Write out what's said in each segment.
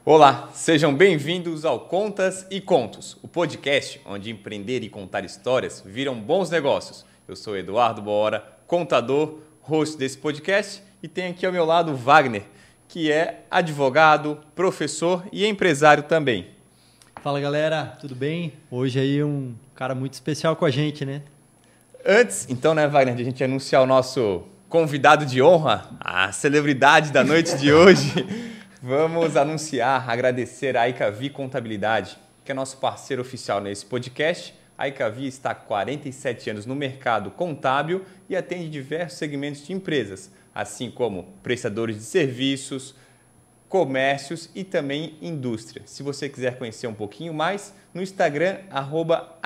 Olá, sejam bem-vindos ao Contas e Contos, o podcast onde empreender e contar histórias viram bons negócios. Eu sou Eduardo Boora, contador, host desse podcast, e tenho aqui ao meu lado o Wagner, que é advogado, professor e empresário também. Fala galera, tudo bem? Hoje aí um cara muito especial com a gente, né? Antes, então, Wagner, de a gente anunciar o nosso convidado de honra, a celebridade da noite de hoje, vamos anunciar, agradecer a Icavi Contabilidade, que é nosso parceiro oficial nesse podcast. A Icavi está há 47 anos no mercado contábil e atende diversos segmentos de empresas, assim como prestadores de serviços, comércios e também indústria. Se você quiser conhecer um pouquinho mais, no Instagram,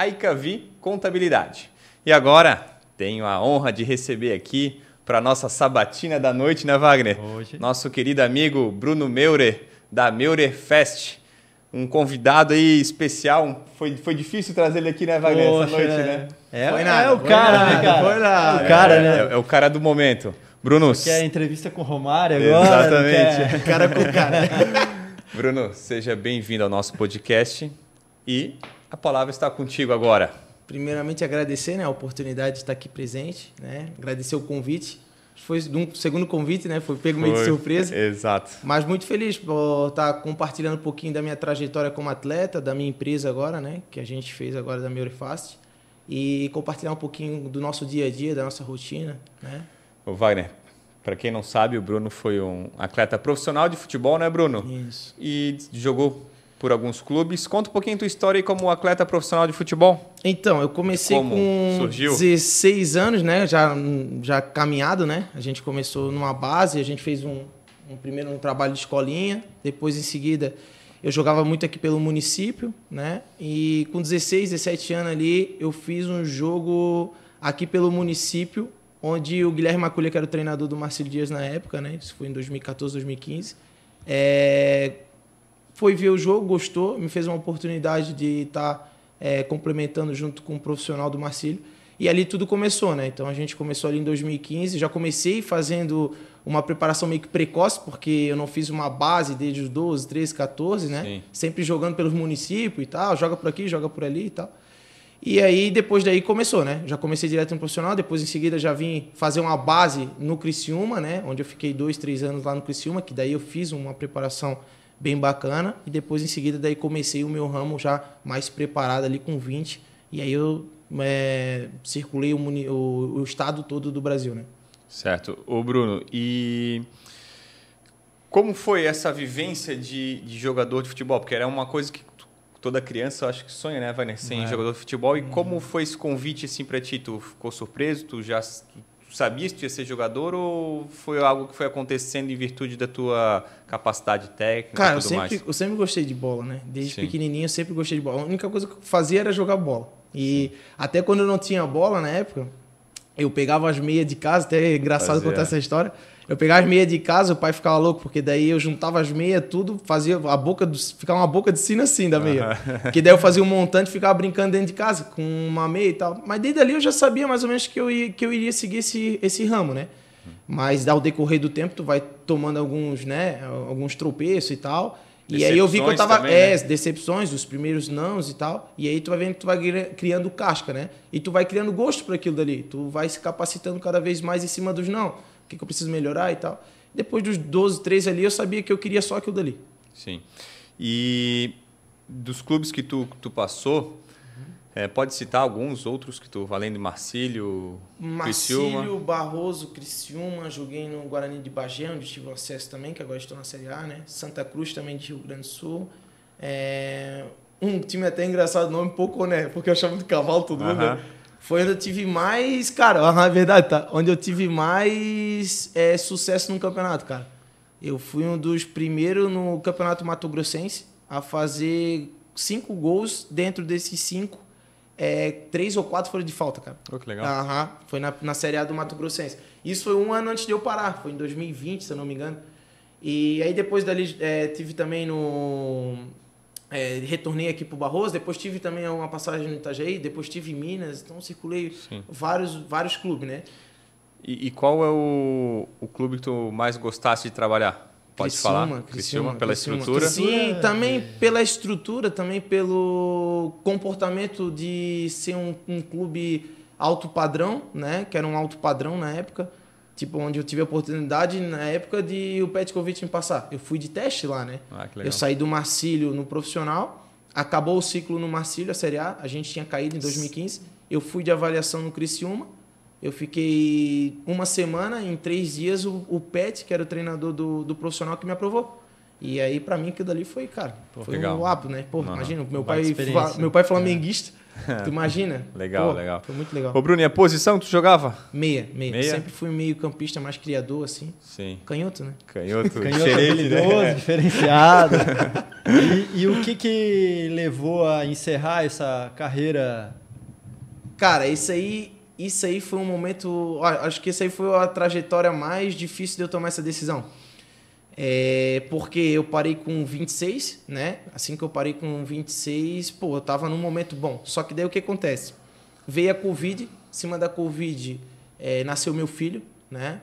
@Icavi Contabilidade. E agora, tenho a honra de receber aqui para a nossa sabatina da noite, né, Wagner? Hoje. Nosso querido amigo Bruno Meurer, da Meurer Fest. Um convidado aí especial. Foi difícil trazer ele aqui, né, Wagner, essa noite, né? É o cara, né, cara? Foi nada. É o cara, né? É o cara do momento. Bruno. Quer entrevista com o Romário agora? Exatamente. Cara com cara. Bruno, seja bem-vindo ao nosso podcast e a palavra está contigo agora. Primeiramente, agradecer, né, a oportunidade de estar aqui presente, né? Agradecer o convite. Foi um segundo convite, né? Foi pego meio de surpresa. Exato. Mas muito feliz por estar compartilhando um pouquinho da minha trajetória como atleta, da minha empresa agora, né? Que a gente fez agora da Meurer Fast. E compartilhar um pouquinho do nosso dia a dia, da nossa rotina, né? Ô Wagner, para quem não sabe, o Bruno foi um atleta profissional de futebol, né, Bruno? Isso. E jogou por alguns clubes. Conta um pouquinho a tua história aí como atleta profissional de futebol. Então, eu comecei Como com surgiu? 16 anos, né? Já caminhado, né? A gente começou numa base, a gente fez primeiro um trabalho de escolinha, depois em seguida eu jogava muito aqui pelo município, né? E com 16, 17 anos ali, eu fiz um jogo aqui pelo município, onde o Guilherme Maculha, que era o treinador do Marcílio Dias na época, né? Isso foi em 2014, 2015. Foi ver o jogo, gostou, me fez uma oportunidade de estar complementando junto com um profissional do Marcílio. E ali tudo começou, né? Então a gente começou ali em 2015, já comecei fazendo uma preparação meio que precoce, porque eu não fiz uma base desde os 12, 13, 14, né? Sim. Sempre jogando pelos municípios e tal, joga por aqui, joga por ali e tal. E aí, depois daí, começou, né? Já comecei direto no profissional, depois em seguida já vim fazer uma base no Criciúma, né? Onde eu fiquei 2, 3 anos lá no Criciúma, que daí eu fiz uma preparação bem bacana, e depois em seguida daí comecei o meu ramo já mais preparado ali com 20, e aí eu circulei o estado todo do Brasil, né? Certo. Ô Bruno, e como foi essa vivência de jogador de futebol? Porque era uma coisa que toda criança, eu acho que sonha, né, Wagner, ser jogador de futebol. E como foi esse convite assim para ti? Tu ficou surpreso? Tu já sabias que tu ia ser jogador ou foi algo que foi acontecendo em virtude da tua capacidade técnica? Cara, e tudo mais? eu sempre gostei de bola, né? Desde Sim. pequenininho eu sempre gostei de bola. A única coisa que eu fazia era jogar bola. E até quando eu não tinha bola na época, eu pegava as meias de casa, até é engraçado contar essa história. Eu pegava as meias de casa, o pai ficava louco, porque daí eu juntava as meias, tudo, fazia ficava uma boca de sino assim da meia. Que daí eu fazia um montante e ficava brincando dentro de casa com uma meia e tal. Mas desde ali eu já sabia mais ou menos que eu iria seguir esse ramo, né? Mas ao decorrer do tempo tu vai tomando alguns tropeços e tal. E aí eu vi que eu tava também, né? decepções, os primeiros nãos e tal. E aí tu vai vendo que tu vai criando casca, né? E tu vai criando gosto por aquilo dali. Tu vai se capacitando cada vez mais em cima dos não. O que eu preciso melhorar e tal. Depois dos 12, 13 ali, eu sabia que eu queria só aquilo dali. Sim. E dos clubes que tu passou, pode citar alguns outros que tu, além de Marcílio, Criciúma? Marcílio, Barroso, Criciúma, joguei no Guarani de Bagé, onde tive acesso também, que agora estou na Série A, né? Santa Cruz também de Rio Grande do Sul. Um time até engraçado, nome pouco, né? Porque eu chamo de cavalo todo mundo, né? Foi onde eu tive mais, cara, é verdade, tá? Onde eu tive mais sucesso no campeonato, cara. Eu fui um dos primeiros no Campeonato Mato Grossense a fazer 5 gols. Dentro desses 5, 3 ou 4 foram de falta, cara. Oh, que legal. Foi na Série A do Mato Grossense. Isso foi um ano antes de eu parar, foi em 2020, se eu não me engano. E aí depois dali tive também retornei aqui para o Barroso, depois tive também uma passagem no Itajaí, depois tive em Minas, então circulei vários clubes, né? E qual é o clube que tu mais gostasse de trabalhar? Pode falar. Criciúma, pela estrutura. Sim, também pela estrutura, também pelo comportamento de ser um clube alto padrão, né? Que era um alto padrão na época. Tipo, onde eu tive a oportunidade, na época, de o Petkovic me passar. Eu fui de teste lá, né? Ah, que legal. Eu saí do Marcílio no profissional, acabou o ciclo no Marcílio, a Série A gente tinha caído em 2015. Eu fui de avaliação no Criciúma. Eu fiquei uma semana, em 3 dias, o Pet, que era o treinador do profissional, que me aprovou. E aí, pra mim, aquilo dali foi, cara, foi legal. um ápice, né? Pô, imagina, meu pai flamenguista. Tu imagina? Legal, Pô, legal. Foi muito legal. Ô, Bruno, e a posição que tu jogava? Meia. Sempre fui meio campista, mais criador, assim. Sim. Canhoto, né? Canhoto habilidoso, diferenciado. E o que levou a encerrar essa carreira? Cara, isso aí foi um momento... Acho que isso aí foi a trajetória mais difícil de eu tomar essa decisão. Porque eu parei com 26, né? Assim que eu parei com 26, pô, eu tava num momento bom. Só que daí o que acontece? Veio a Covid, em cima da Covid nasceu meu filho, né?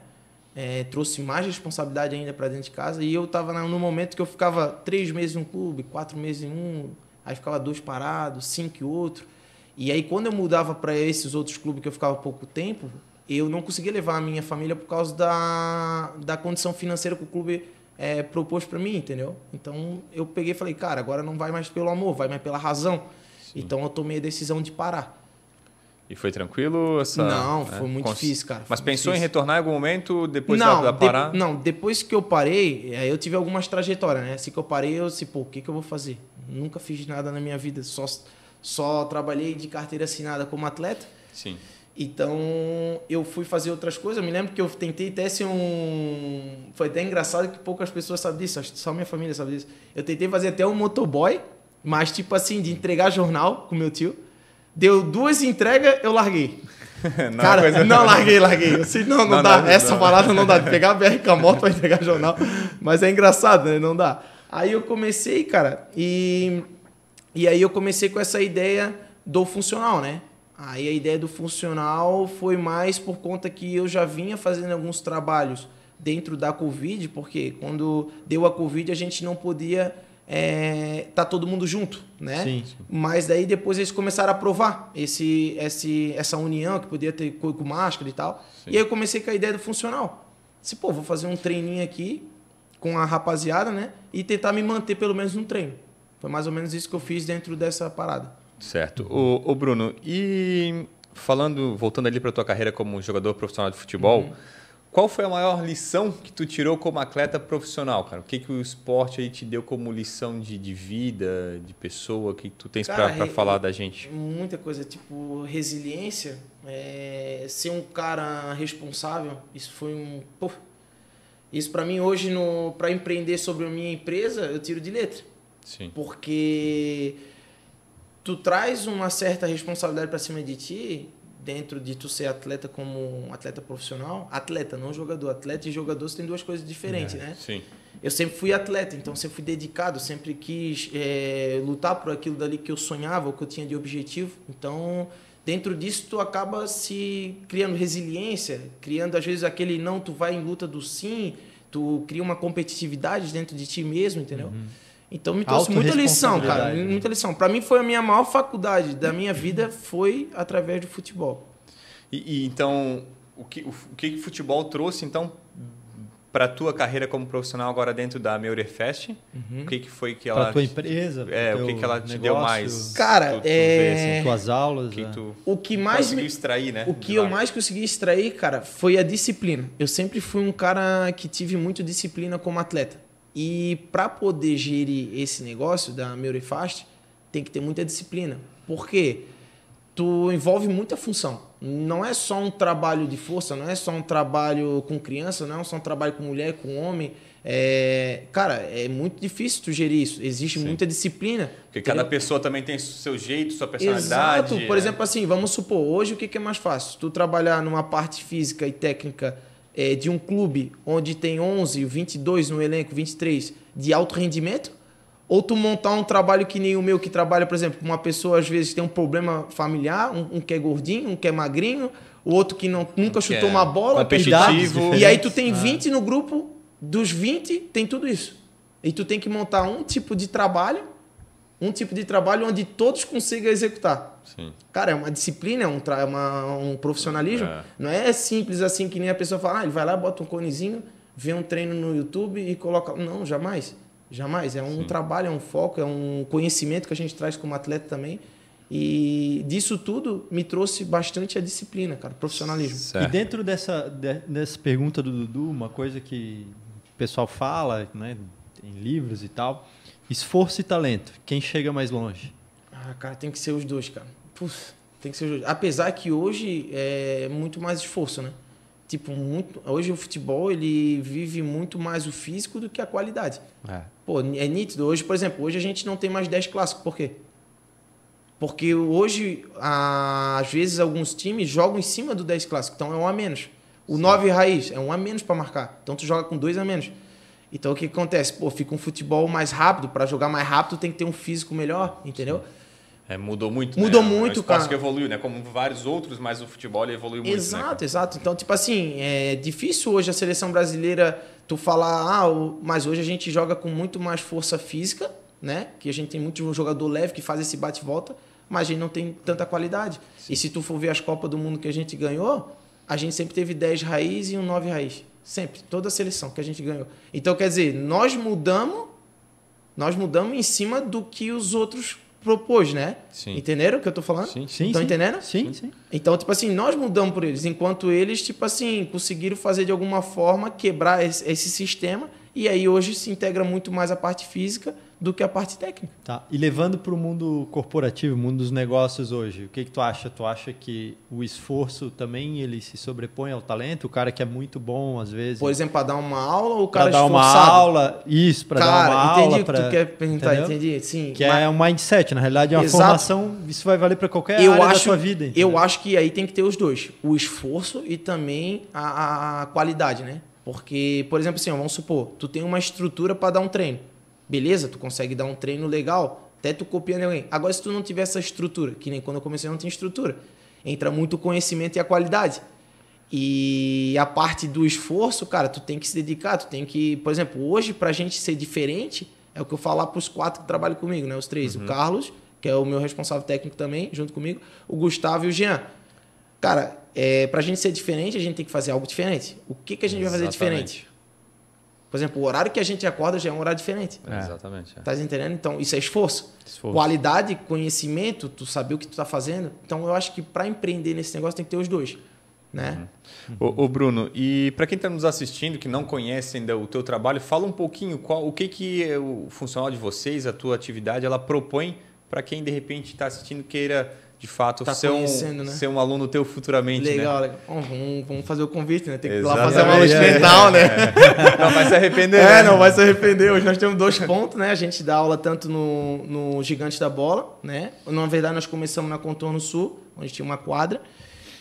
Trouxe mais responsabilidade ainda para dentro de casa. E eu tava num momento que eu ficava 3 meses em um clube, 4 meses em um, aí ficava 2 parados, 5 em outro. E aí quando eu mudava para esses outros clubes que eu ficava pouco tempo, eu não conseguia levar a minha família por causa da condição financeira que o clube propôs para mim, entendeu? Então eu peguei e falei, cara, agora não vai mais pelo amor, vai mais pela razão. Sim. Então eu tomei a decisão de parar. E foi tranquilo? Não, foi muito difícil, cara. Mas pensou em retornar em algum momento depois não, da parar? Não, depois que eu parei, eu tive algumas trajetórias, né? Assim que eu parei, eu disse, pô, o que eu vou fazer? Nunca fiz nada na minha vida, só trabalhei de carteira assinada como atleta. Sim. Então, eu fui fazer outras coisas. Eu me lembro que eu tentei até ser Foi até engraçado que poucas pessoas sabem disso. Acho que só minha família sabe disso. Eu tentei fazer até um motoboy, mas tipo assim, de entregar jornal com meu tio. Deu 2 entregas, eu larguei. Não, cara, não, larguei. Eu sei, não dá. Essa parada não dá. De pegar a BR com a moto pra entregar jornal. Mas é engraçado, né? Não dá. Aí eu comecei, cara, e aí eu comecei com essa ideia do funcional, né? Aí a ideia do funcional foi mais por conta que eu já vinha fazendo alguns trabalhos dentro da Covid, porque quando deu a Covid a gente não podia tá todo mundo junto, né? Sim. Mas daí depois eles começaram a provar essa união que podia ter com máscara e tal. Sim. E aí eu comecei com a ideia do funcional. Disse, pô, vou fazer um treininho aqui com a rapaziada, né? E tentar me manter pelo menos no treino. Foi mais ou menos isso que eu fiz dentro dessa parada. Certo. Ô Bruno, e voltando ali para a tua carreira como jogador profissional de futebol, qual foi a maior lição que tu tirou como atleta profissional, cara? O que o esporte aí te deu como lição de vida, de pessoa, que tu tens para falar da gente? Muita coisa, tipo resiliência, ser um cara responsável, isso foi isso para mim hoje, para empreender sobre a minha empresa, eu tiro de letra. Sim. Porque tu traz uma certa responsabilidade para cima de ti, dentro de tu ser atleta como um atleta profissional. Atleta, não jogador. Atleta e jogador têm 2 coisas diferentes, né? Sim. Eu sempre fui atleta, então sempre fui dedicado, sempre quis lutar por aquilo dali que eu sonhava, o que eu tinha de objetivo. Então, dentro disso, tu acaba se criando resiliência, criando, às vezes, aquele não, tu vai em luta do sim, tu cria uma competitividade dentro de ti mesmo, entendeu? Então me trouxe muita lição, cara. Muita lição. Para mim foi a minha maior faculdade da minha vida, foi através do futebol. E então, o que o futebol trouxe então para a tua carreira como profissional agora dentro da Meurefest? O que foi que ela... Para tua empresa? O que ela te deu mais? Cara, assim, tuas aulas. O que mais conseguiu extrair, né? O que eu mais consegui extrair, cara, foi a disciplina. Eu sempre fui um cara que tive muito disciplina como atleta. E para poder gerir esse negócio da Meurefast, tem que ter muita disciplina. Por quê? Tu envolve muita função. Não é só um trabalho de força, não é só um trabalho com criança, não é só um trabalho com mulher, com homem. Cara, é muito difícil tu gerir isso. Existe muita disciplina. Porque cada pessoa também tem seu jeito, sua personalidade. Exato. Por exemplo, assim, vamos supor, hoje o que é mais fácil? Tu trabalhar numa parte física e técnica de um clube onde tem 11, 22 no elenco, 23 de alto rendimento, ou tu montar um trabalho que nem o meu, que trabalha, por exemplo, uma pessoa às vezes tem um problema familiar, um que é gordinho, um que é magrinho, o outro que nunca chutou uma bola, competitivo. e aí tu tem 20 no grupo dos 20 tem tudo isso. E tu tem que montar um tipo de trabalho onde todos consigam executar. Sim. Cara, é uma disciplina, um profissionalismo. Não é simples assim que nem a pessoa fala, ele vai lá, bota um conezinho, vê um treino no YouTube e coloca... Não, jamais. Jamais. É um trabalho, é um foco, é um conhecimento que a gente traz como atleta também. E disso tudo me trouxe bastante a disciplina, cara, profissionalismo. Certo. E dentro dessa pergunta do Dudu, uma coisa que o pessoal fala, né, em livros e tal, esforço e talento, quem chega mais longe? Cara, tem que ser os dois, cara. Tem que ser os dois. Apesar que hoje é muito mais esforço, né? Tipo, hoje o futebol ele vive muito mais o físico do que a qualidade. Pô, é nítido. Hoje, por exemplo, hoje a gente não tem mais 10 clássicos. Por quê? Porque hoje, às vezes, alguns times jogam em cima do 10 clássico. Então, é um a menos. O 9 raiz é um a menos para marcar. Então, tu joga com 2 a menos. Então, o que acontece? Pô, fica um futebol mais rápido. Para jogar mais rápido, tem que ter um físico melhor, entendeu? Mudou muito, Mudou né? muito, cara. cara. Que evoluiu, né? Como vários outros, mas o futebol ele evoluiu muito, Exato, né? Exato. Então, tipo assim, é difícil hoje a seleção brasileira tu falar, mas hoje a gente joga com muito mais força física, né? Que a gente tem muito jogador leve que faz esse bate-volta, mas a gente não tem tanta qualidade. Sim. E se tu for ver as Copas do Mundo que a gente ganhou, a gente sempre teve 10 raiz e um 9 raiz. Sempre. Toda a seleção que a gente ganhou. Então, quer dizer, nós mudamos em cima do que os outros propôs, né? Sim. Entenderam o que eu tô falando? Sim. Estão entendendo? Sim. Então, tipo assim, nós mudamos por eles, enquanto eles, tipo assim, conseguiram fazer de alguma forma quebrar esse sistema, e aí hoje se integra muito mais a parte física do que a parte técnica. Tá. E levando para o mundo corporativo, o mundo dos negócios hoje, o que tu acha? Tu acha que o esforço também ele se sobrepõe ao talento? O cara que é muito bom, às vezes... Por exemplo, para dar uma aula ou o cara esforçado? Para dar uma aula, isso, para dar uma aula... Entendi o que tu quer perguntar, entendi, sim. Que é um mindset, na realidade é uma formação, isso vai valer para qualquer área da sua vida. Entendeu? Eu acho que aí tem que ter os dois, o esforço e também a qualidade, né? Porque, por exemplo, assim, vamos supor, tu tem uma estrutura para dar um treino. Beleza, tu consegue dar um treino legal, até tu copiando alguém. Agora, se tu não tiver essa estrutura, que nem quando eu comecei eu não tinha estrutura, entra muito o conhecimento e a qualidade. E a parte do esforço, cara, tu tem que se dedicar, tu tem que... Por exemplo, hoje, pra gente ser diferente, é o que eu falar pros 4 que trabalham comigo, né? Os 3. O Carlos, que é o meu responsável técnico também, junto comigo, o Gustavo e o Jean. Cara, pra gente ser diferente, a gente tem que fazer algo diferente. O que a gente vai fazer diferente? Por exemplo, o horário que a gente acorda já é um horário diferente. Exatamente. Tá entendendo? Então, isso é esforço. Qualidade, conhecimento, tu saber o que tu tá fazendo. Então, eu acho que para empreender nesse negócio tem que ter os dois. Né? Ô Bruno, e para quem está nos assistindo, que não conhece ainda o teu trabalho, fala um pouquinho o que o funcional de vocês, a tua atividade, ela propõe para quem de repente está assistindo queira... De fato, tá ser um aluno teu futuramente. Legal, né? Legal. Vamos fazer o convite, né? Tem que ir lá fazer uma aula experimental, né? Não vai se arrepender. Né? Não vai se arrepender. Hoje nós temos 2 pontos, né? A gente dá aula tanto no Gigante da Bola, né? Na verdade, nós começamos na Contorno Sul, onde tinha uma quadra.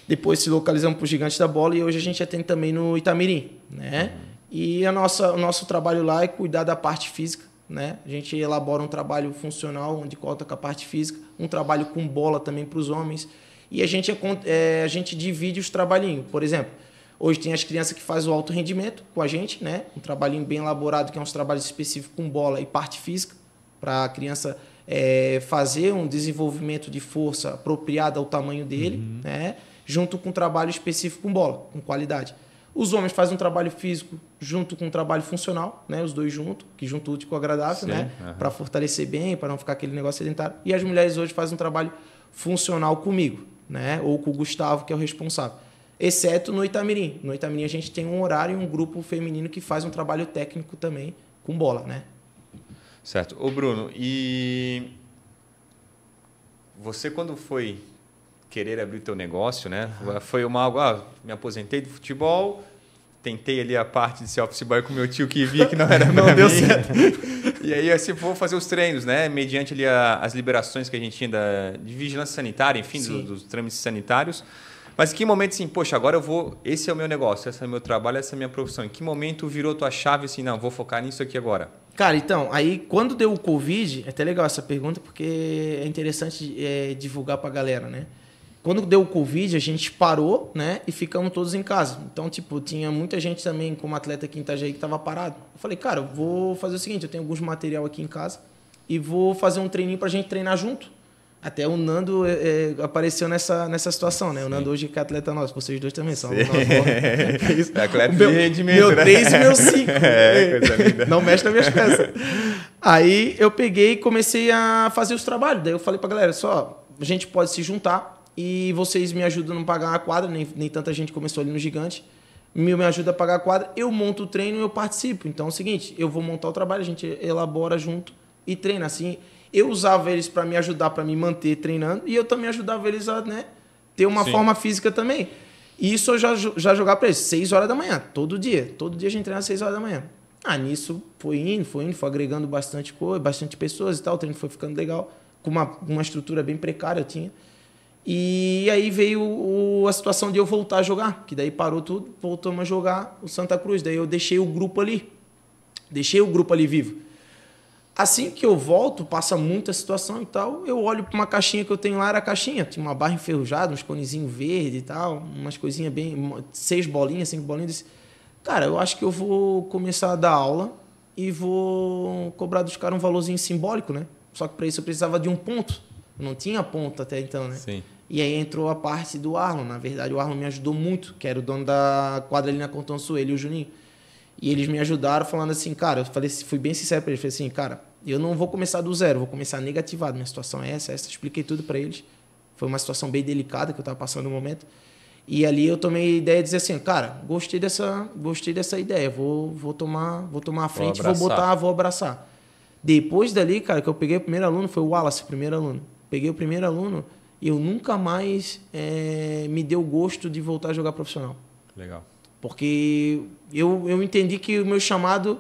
Depois se localizamos para o Gigante da Bola e hoje a gente atende também no Itamirim, né? E o nosso trabalho lá é cuidar da parte física. Né? A gente elabora um trabalho funcional onde conta com a parte física, um trabalho com bola também para os homens e a gente divide os trabalhinhos. Por exemplo, hoje tem as crianças que fazem o alto rendimento com a gente, né? Um trabalhinho bem elaborado que é uns trabalhos específicos com bola e parte física para a criança fazer um desenvolvimento de força apropriado ao tamanho dele, né? Junto com um trabalho específico com bola, com qualidade. Os homens fazem um trabalho físico junto com um trabalho funcional, né? Os dois juntos, que junto útil com o agradável, né? Para fortalecer bem, para não ficar aquele negócio sedentário. E as mulheres hoje fazem um trabalho funcional comigo, né? Ou com o Gustavo, que é o responsável. Exceto no Itamirim. No Itamirim a gente tem um horário e um grupo feminino que faz um trabalho técnico também com bola, né? Certo. Ô Bruno, e você quando foi querer abrir teu negócio, né? Foi me aposentei do futebol, tentei ali a parte de ser office boy com meu tio que via que não era não deu certo. E aí assim, vou fazer os treinos, né? Mediante ali as liberações que a gente tinha de vigilância sanitária, enfim, dos trâmites sanitários. Mas em que momento assim, poxa, agora esse é o meu negócio, esse é o meu trabalho, essa é a minha profissão. Em que momento virou tua chave assim, não, vou focar nisso aqui agora? Cara, então, aí quando deu o Covid, é até legal essa pergunta porque é interessante divulgar pra galera, né? quando deu o Covid, a gente parou, né? E ficamos todos em casa. Então, tipo, tinha muita gente também como atleta aqui em Itajaí que estava parado. Eu falei, cara, eu vou fazer o seguinte, eu tenho alguns material aqui em casa e vou fazer um treininho pra gente treinar junto. Até o Nando apareceu nessa situação, né? Sim. O Nando hoje que é atleta nosso, vocês dois também são. É atleta de rendimento, meu né? 3 e meu 5. Coisa linda. Não mexe nas minhas peças. Aí eu peguei e comecei a fazer os trabalhos. Daí eu falei pra galera, a gente pode se juntar e vocês me ajudam a não pagar a quadra, nem tanta gente começou ali no Gigante. Me ajuda a pagar a quadra, eu monto o treino e eu participo. Então é o seguinte, eu vou montar o trabalho, a gente elabora junto e treina assim. Eu usava eles para me ajudar, para me manter treinando, e eu também ajudava eles a, né, ter uma forma física também. E isso eu já jogava para eles, 6 horas da manhã, todo dia. Todo dia a gente treina às 6 horas da manhã. Nisso foi indo, foi agregando bastante coisa, bastante pessoas e tal, o treino foi ficando legal, com uma estrutura bem precária eu tinha. E aí veio a situação de eu voltar a jogar, que daí parou tudo, voltamos a jogar o Santa Cruz. Daí eu deixei o grupo ali vivo. Assim que eu volto, passa muita situação e tal, eu olho para uma caixinha que eu tenho lá, era a caixinha, tinha uma barra enferrujada, uns conezinhos verdes e tal, umas coisinhas bem, 5 bolinhas, disse, cara, eu acho que eu vou começar a dar aula e vou cobrar dos caras um valorzinho simbólico, né? Só que para isso eu precisava de um ponto, eu não tinha ponto até então, né? Sim. E aí entrou a parte do Arlon, na verdade o Arlon me ajudou muito, que era o dono da quadra ali na Contançu, ele e o Juninho. E eles me ajudaram falando assim, cara, eu falei, fui bem sincero para eles, falei assim, cara, eu não vou começar do zero, vou começar negativado, minha situação é essa, expliquei tudo para eles. Foi uma situação bem delicada que eu estava passando no momento. E ali eu tomei a ideia de dizer assim, cara, gostei dessa ideia, vou tomar a frente, vou abraçar. Depois dali, cara, que eu peguei o primeiro aluno, foi o Wallace, o primeiro aluno. Peguei o primeiro aluno e eu nunca mais me deu gosto de voltar a jogar profissional. Legal. Porque eu entendi que o meu chamado,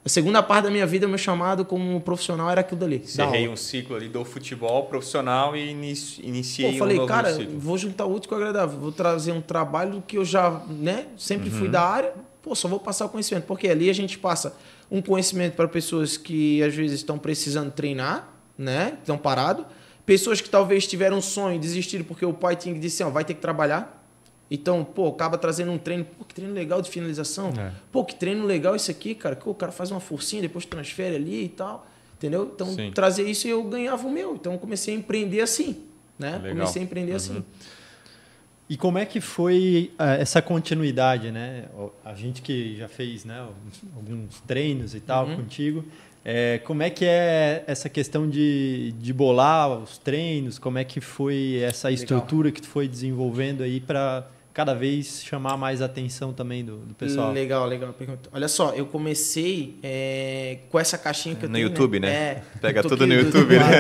a segunda parte da minha vida, o meu chamado como profissional era aquilo dali. Encerrei um ciclo ali do futebol profissional e iniciei falei, um novo cara, ciclo. Vou juntar o útil com o agradável, vou trazer um trabalho que eu já, né, sempre fui da área, só vou passar o conhecimento. Porque ali a gente passa um conhecimento para pessoas que às vezes estão precisando treinar, né, estão parados, pessoas que talvez tiveram um sonho e desistiram porque o pai tinha que dizer, vai ter que trabalhar. Então, acaba trazendo um treino. Que treino legal de finalização. Que treino legal isso aqui, cara. Que o cara faz uma forcinha, depois transfere ali e tal. Entendeu? Então, trazer isso e eu ganhava o meu. Então, eu comecei a empreender assim. Né? Legal. Comecei a empreender assim. E como é que foi essa continuidade, né? A gente que já fez, né, alguns treinos e tal contigo. Como é que é essa questão de bolar os treinos? Como é que foi essa estrutura que tu foi desenvolvendo aí para cada vez chamar mais atenção também do pessoal? Legal. Olha só, eu comecei com essa caixinha que eu tenho. No YouTube, né? Pega tudo aqui no YouTube, né?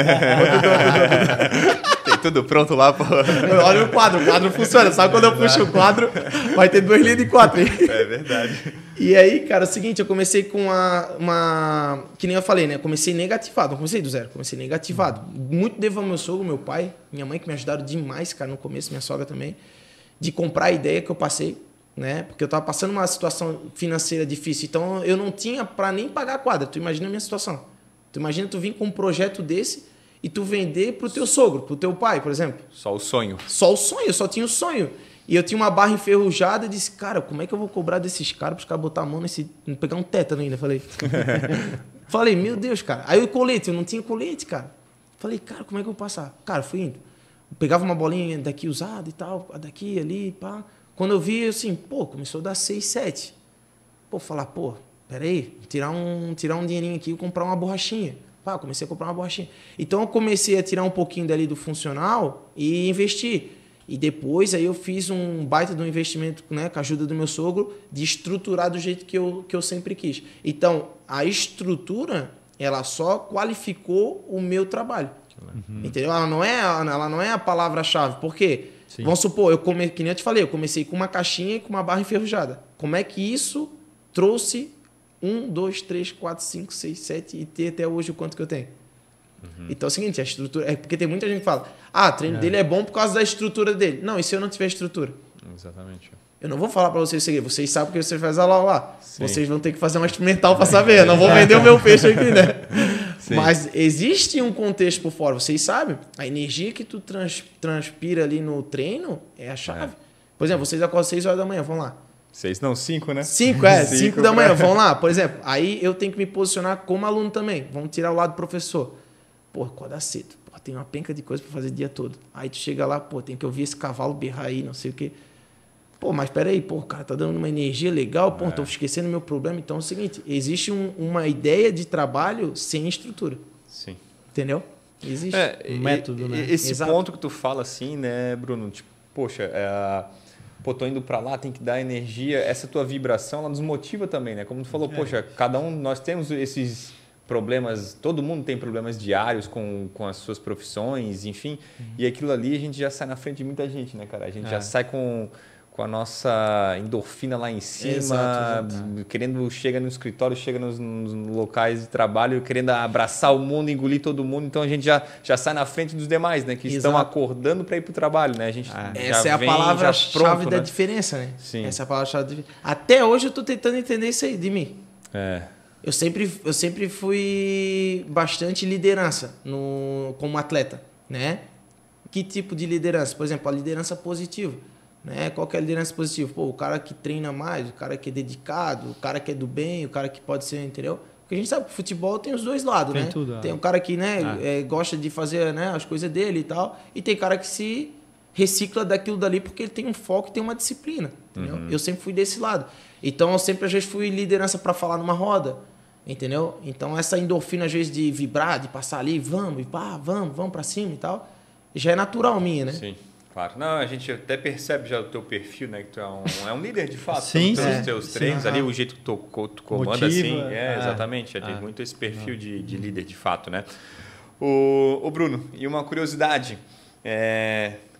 Tem tudo pronto lá. Pô. Olha o quadro funciona. Sabe quando eu puxo o quadro, vai ter 2 linhas de 4. É verdade. E aí, cara, é o seguinte, eu comecei com uma... Que nem eu falei, né? Comecei negativado, não comecei do zero, comecei negativado. Muito devo ao meu sogro, meu pai, minha mãe, que me ajudaram demais, cara, no começo, minha sogra também, de comprar a ideia que eu passei, né? Porque eu tava passando uma situação financeira difícil, então eu não tinha para nem pagar a quadra. Tu imagina a minha situação. Tu imagina tu vir com um projeto desse e tu vender pro teu sogro, pro teu pai, por exemplo. Só o sonho. Eu só tinha o sonho. E eu tinha uma barra enferrujada e disse, cara, como é que eu vou cobrar desses caras para os caras botar a mão nesse... Pegar um tétano ainda, falei, meu Deus, cara. Aí o colete, eu não tinha colete, cara. Falei, cara, como é que eu vou passar? Cara, fui indo. Eu pegava uma bolinha daqui usada e tal, daqui, ali, pá. Quando eu vi, assim, começou a dar 6, 7. Falar, peraí, tirar um dinheirinho aqui e comprar uma borrachinha. Comecei a comprar uma borrachinha. Então eu comecei a tirar um pouquinho dali do funcional e investir. E depois aí eu fiz um baita de um investimento, né, com a ajuda do meu sogro, de estruturar do jeito que eu sempre quis. Então, a estrutura, ela só qualificou o meu trabalho. Entendeu? Ela não é a palavra-chave. Por quê? Sim. Vamos supor, que nem eu te falei, eu comecei com uma caixinha e com uma barra enferrujada. Como é que isso trouxe 1, 2, 3, 4, 5, 6, 7 e ter até hoje o quanto que eu tenho? Então é o seguinte, a estrutura... porque tem muita gente que fala, o treino dele é bom por causa da estrutura dele. Não, e se eu não tiver estrutura? Exatamente. Eu não vou falar para vocês o segredo. Vocês sabem que vocês fazem aula lá. Sim. Vocês vão ter que fazer uma experimental para saber. Eu não vou vender o meu peixe aqui, né? Mas existe um contexto por fora, vocês sabem. A energia que tu transpira ali no treino é a chave. Por exemplo, vocês acordam às 6 horas da manhã, vamos lá. 6 não, 5, né? 5, 5 da manhã, vamos lá. Por exemplo, aí eu tenho que me posicionar como aluno também. Vamos tirar o lado do professor. Pô, acorda cedo. Pô, tem uma penca de coisa para fazer o dia todo. Aí tu chega lá, pô, tem que ouvir esse cavalo berrar aí, não sei o quê. Pô, mas peraí, pô, o cara tá dando uma energia legal, pô, tô esquecendo o meu problema. Então é o seguinte, existe uma ideia de trabalho sem estrutura. Sim. Entendeu? Existe um método, né? Esse Exato. ponto que tu fala assim, né, Bruno? Tipo, poxa, pô, tô indo para lá, tem que dar energia. Essa tua vibração, ela nos motiva também, né? Como tu falou, poxa, cada um, nós temos esses problemas, todo mundo tem problemas diários com as suas profissões, enfim. E aquilo ali a gente já sai na frente de muita gente, né, cara? A gente já sai com a nossa endorfina lá em cima, Exato. chega no escritório, chega nos locais de trabalho, querendo abraçar o mundo, engolir todo mundo. Então a gente já sai na frente dos demais, né? Que estão acordando para ir para o trabalho, né? A gente essa é a palavra-chave da diferença, né? Sim. Essa é a palavra-chave da diferença. Até hoje eu tô tentando entender isso aí de mim. Eu sempre fui bastante liderança como atleta, né? Que tipo de liderança? Por exemplo, a liderança positiva. Né? Qual que é a liderança positiva? Pô, o cara que treina mais, o cara que é dedicado, o cara que é do bem, o cara que pode ser, entendeu? Porque a gente sabe que o futebol tem os dois lados, tem né? Tudo, tem um cara que gosta de fazer, né, as coisas dele e tal, e tem cara que se recicla daquilo dali porque ele tem um foco e tem uma disciplina, entendeu? Eu sempre fui desse lado. Então, eu sempre, às vezes, fui liderança para falar numa roda, entendeu? Então, essa endorfina, às vezes, de vibrar, de passar ali, vamos para cima e tal, já é natural minha, né? Sim. Claro. Não, a gente até percebe já o teu perfil, né? Que tu é um líder de fato. Sim, pelos teus treinos ali, o jeito que tu comanda, motiva, assim. Exatamente. Tem muito esse perfil de líder de fato, né? O Bruno, e uma curiosidade.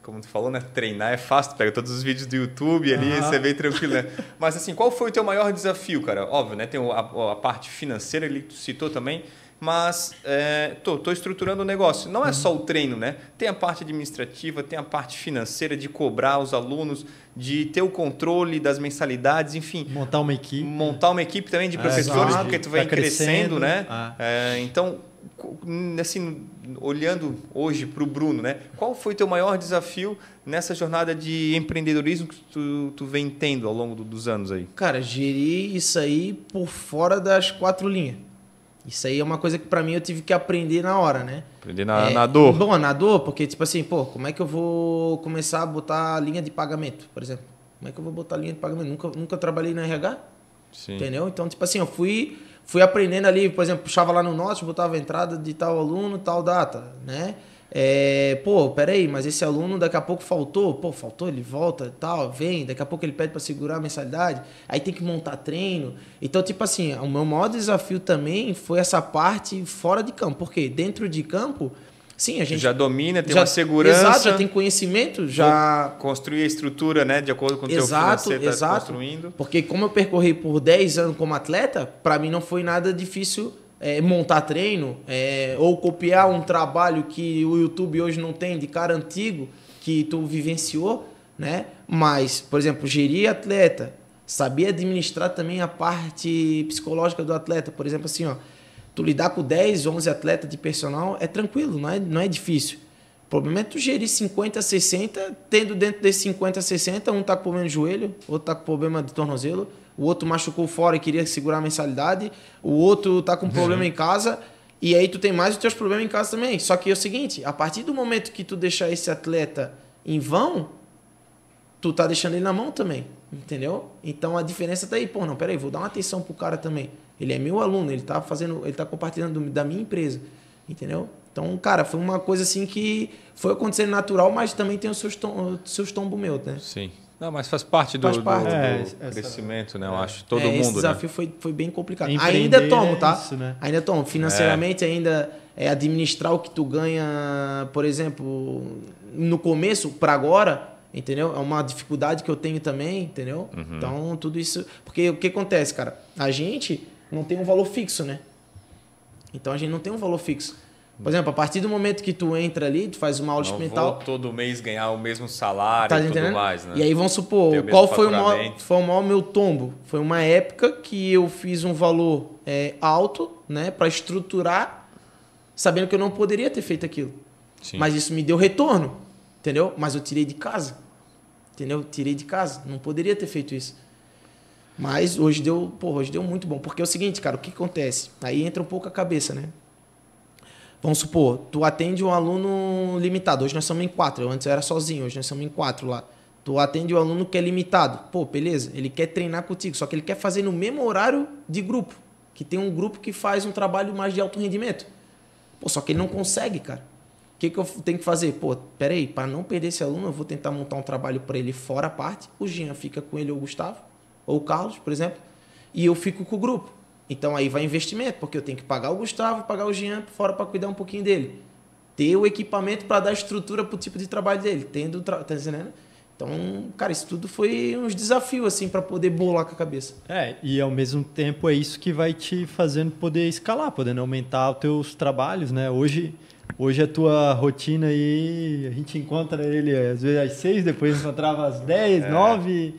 Como tu falou, né? Treinar é fácil. Tu pega todos os vídeos do YouTube ali, você é bem tranquilo, né? Mas assim, qual foi o teu maior desafio, cara? Óbvio, né? Tem a parte financeira ali que tu citou também. Mas tô estruturando o negócio. Não é só o treino, né? Tem a parte administrativa, tem a parte financeira de cobrar os alunos, de ter o controle das mensalidades, enfim. Montar uma equipe. Montar uma equipe também de professores, porque tu vai crescendo, né? Então, assim, olhando hoje para o Bruno, né? Qual foi o teu maior desafio nessa jornada de empreendedorismo que tu vem tendo ao longo dos anos aí? Cara, gerir isso aí por fora das 4 linhas. Isso aí é uma coisa que pra mim eu tive que aprender na hora, né? Aprender na dor. Bom, na dor, porque tipo assim, pô, como é que eu vou começar a botar linha de pagamento, por exemplo? Como é que eu vou botar linha de pagamento? Nunca trabalhei na RH, Sim. Entendeu? Então, tipo assim, eu fui aprendendo ali, por exemplo, puxava lá no Note, botava a entrada de tal aluno, tal data, né? Peraí, mas esse aluno daqui a pouco faltou, ele volta, tal, vem, daqui a pouco ele pede para segurar a mensalidade, aí tem que montar treino. Então, tipo assim, o meu maior desafio também foi essa parte fora de campo, porque dentro de campo, sim, a gente já domina, tem uma segurança. Exato, já tem conhecimento, já construir a estrutura, né, de acordo com o teu financeiro está construindo. Porque como eu percorri por 10 anos como atleta, para mim não foi nada difícil montar treino ou copiar um trabalho que o YouTube hoje não tem de cara antigo que tu vivenciou, né? Mas, por exemplo, gerir atleta, saber administrar também a parte psicológica do atleta, por exemplo, assim, ó, tu lidar com 10, 11 atletas de personal é tranquilo, não é difícil. O problema é tu gerir 50, 60, tendo dentro desses 50, 60, um tá com problema de joelho, outro tá com problema de tornozelo, o outro machucou fora e queria segurar a mensalidade, o outro tá com problema em casa, e aí tu tem mais os teus problemas em casa também. Só que é o seguinte, a partir do momento que tu deixar esse atleta em vão, tu tá deixando ele na mão também, entendeu? Então a diferença tá aí, peraí, vou dar uma atenção pro cara também. Ele é meu aluno, ele tá compartilhando da minha empresa, entendeu? Então, cara, foi uma coisa assim que foi acontecendo natural, mas também tem os seus tombos meus, né? Sim. Não, mas faz parte do crescimento, né? Eu acho. Todo mundo, esse desafio foi bem complicado. Empreender ainda tomo, tá? Isso, né? Ainda tomo. Financeiramente, ainda administrar o que tu ganha, por exemplo, no começo, para agora, entendeu? É uma dificuldade que eu tenho também, entendeu? Então, tudo isso... Porque o que acontece, cara? A gente não tem um valor fixo, né? Então, a gente não tem um valor fixo. Por exemplo, a partir do momento que tu entra ali, tu faz uma aula experimental... Vou todo mês ganhar o mesmo salário e tudo mais, né? E aí, vamos supor, qual foi o maior meu tombo? Foi uma época que eu fiz um valor alto, né, para estruturar sabendo que eu não poderia ter feito aquilo. Sim. Mas isso me deu retorno, entendeu? Mas eu tirei de casa, entendeu? Tirei de casa, não poderia ter feito isso. Mas hoje deu muito bom. Porque é o seguinte, cara, o que acontece? Aí entra um pouco a cabeça, né? Vamos supor, tu atende um aluno limitado. Hoje nós somos em 4. Antes eu era sozinho, hoje nós somos em 4 lá. Tu atende um aluno que é limitado. Pô, beleza, ele quer treinar contigo, só que ele quer fazer no mesmo horário de grupo. Que tem um grupo que faz um trabalho mais de alto rendimento. Pô, só que ele não consegue, cara. O que eu tenho que fazer? Pô, peraí, para não perder esse aluno, eu vou tentar montar um trabalho para ele fora a parte. O Jean fica com ele ou o Gustavo, ou o Carlos, por exemplo, e eu fico com o grupo. Então aí vai investimento, porque eu tenho que pagar o Gustavo, pagar o Jean fora para cuidar um pouquinho dele. Ter o equipamento para dar estrutura para o tipo de trabalho dele. Tá entendendo? Então, cara, isso tudo foi uns desafios, assim, para poder bolar com a cabeça. E ao mesmo tempo é isso que vai te fazendo poder escalar, podendo aumentar os teus trabalhos, né? Hoje a tua rotina aí, a gente encontra ele às vezes às 6, depois encontrava às 10, 9.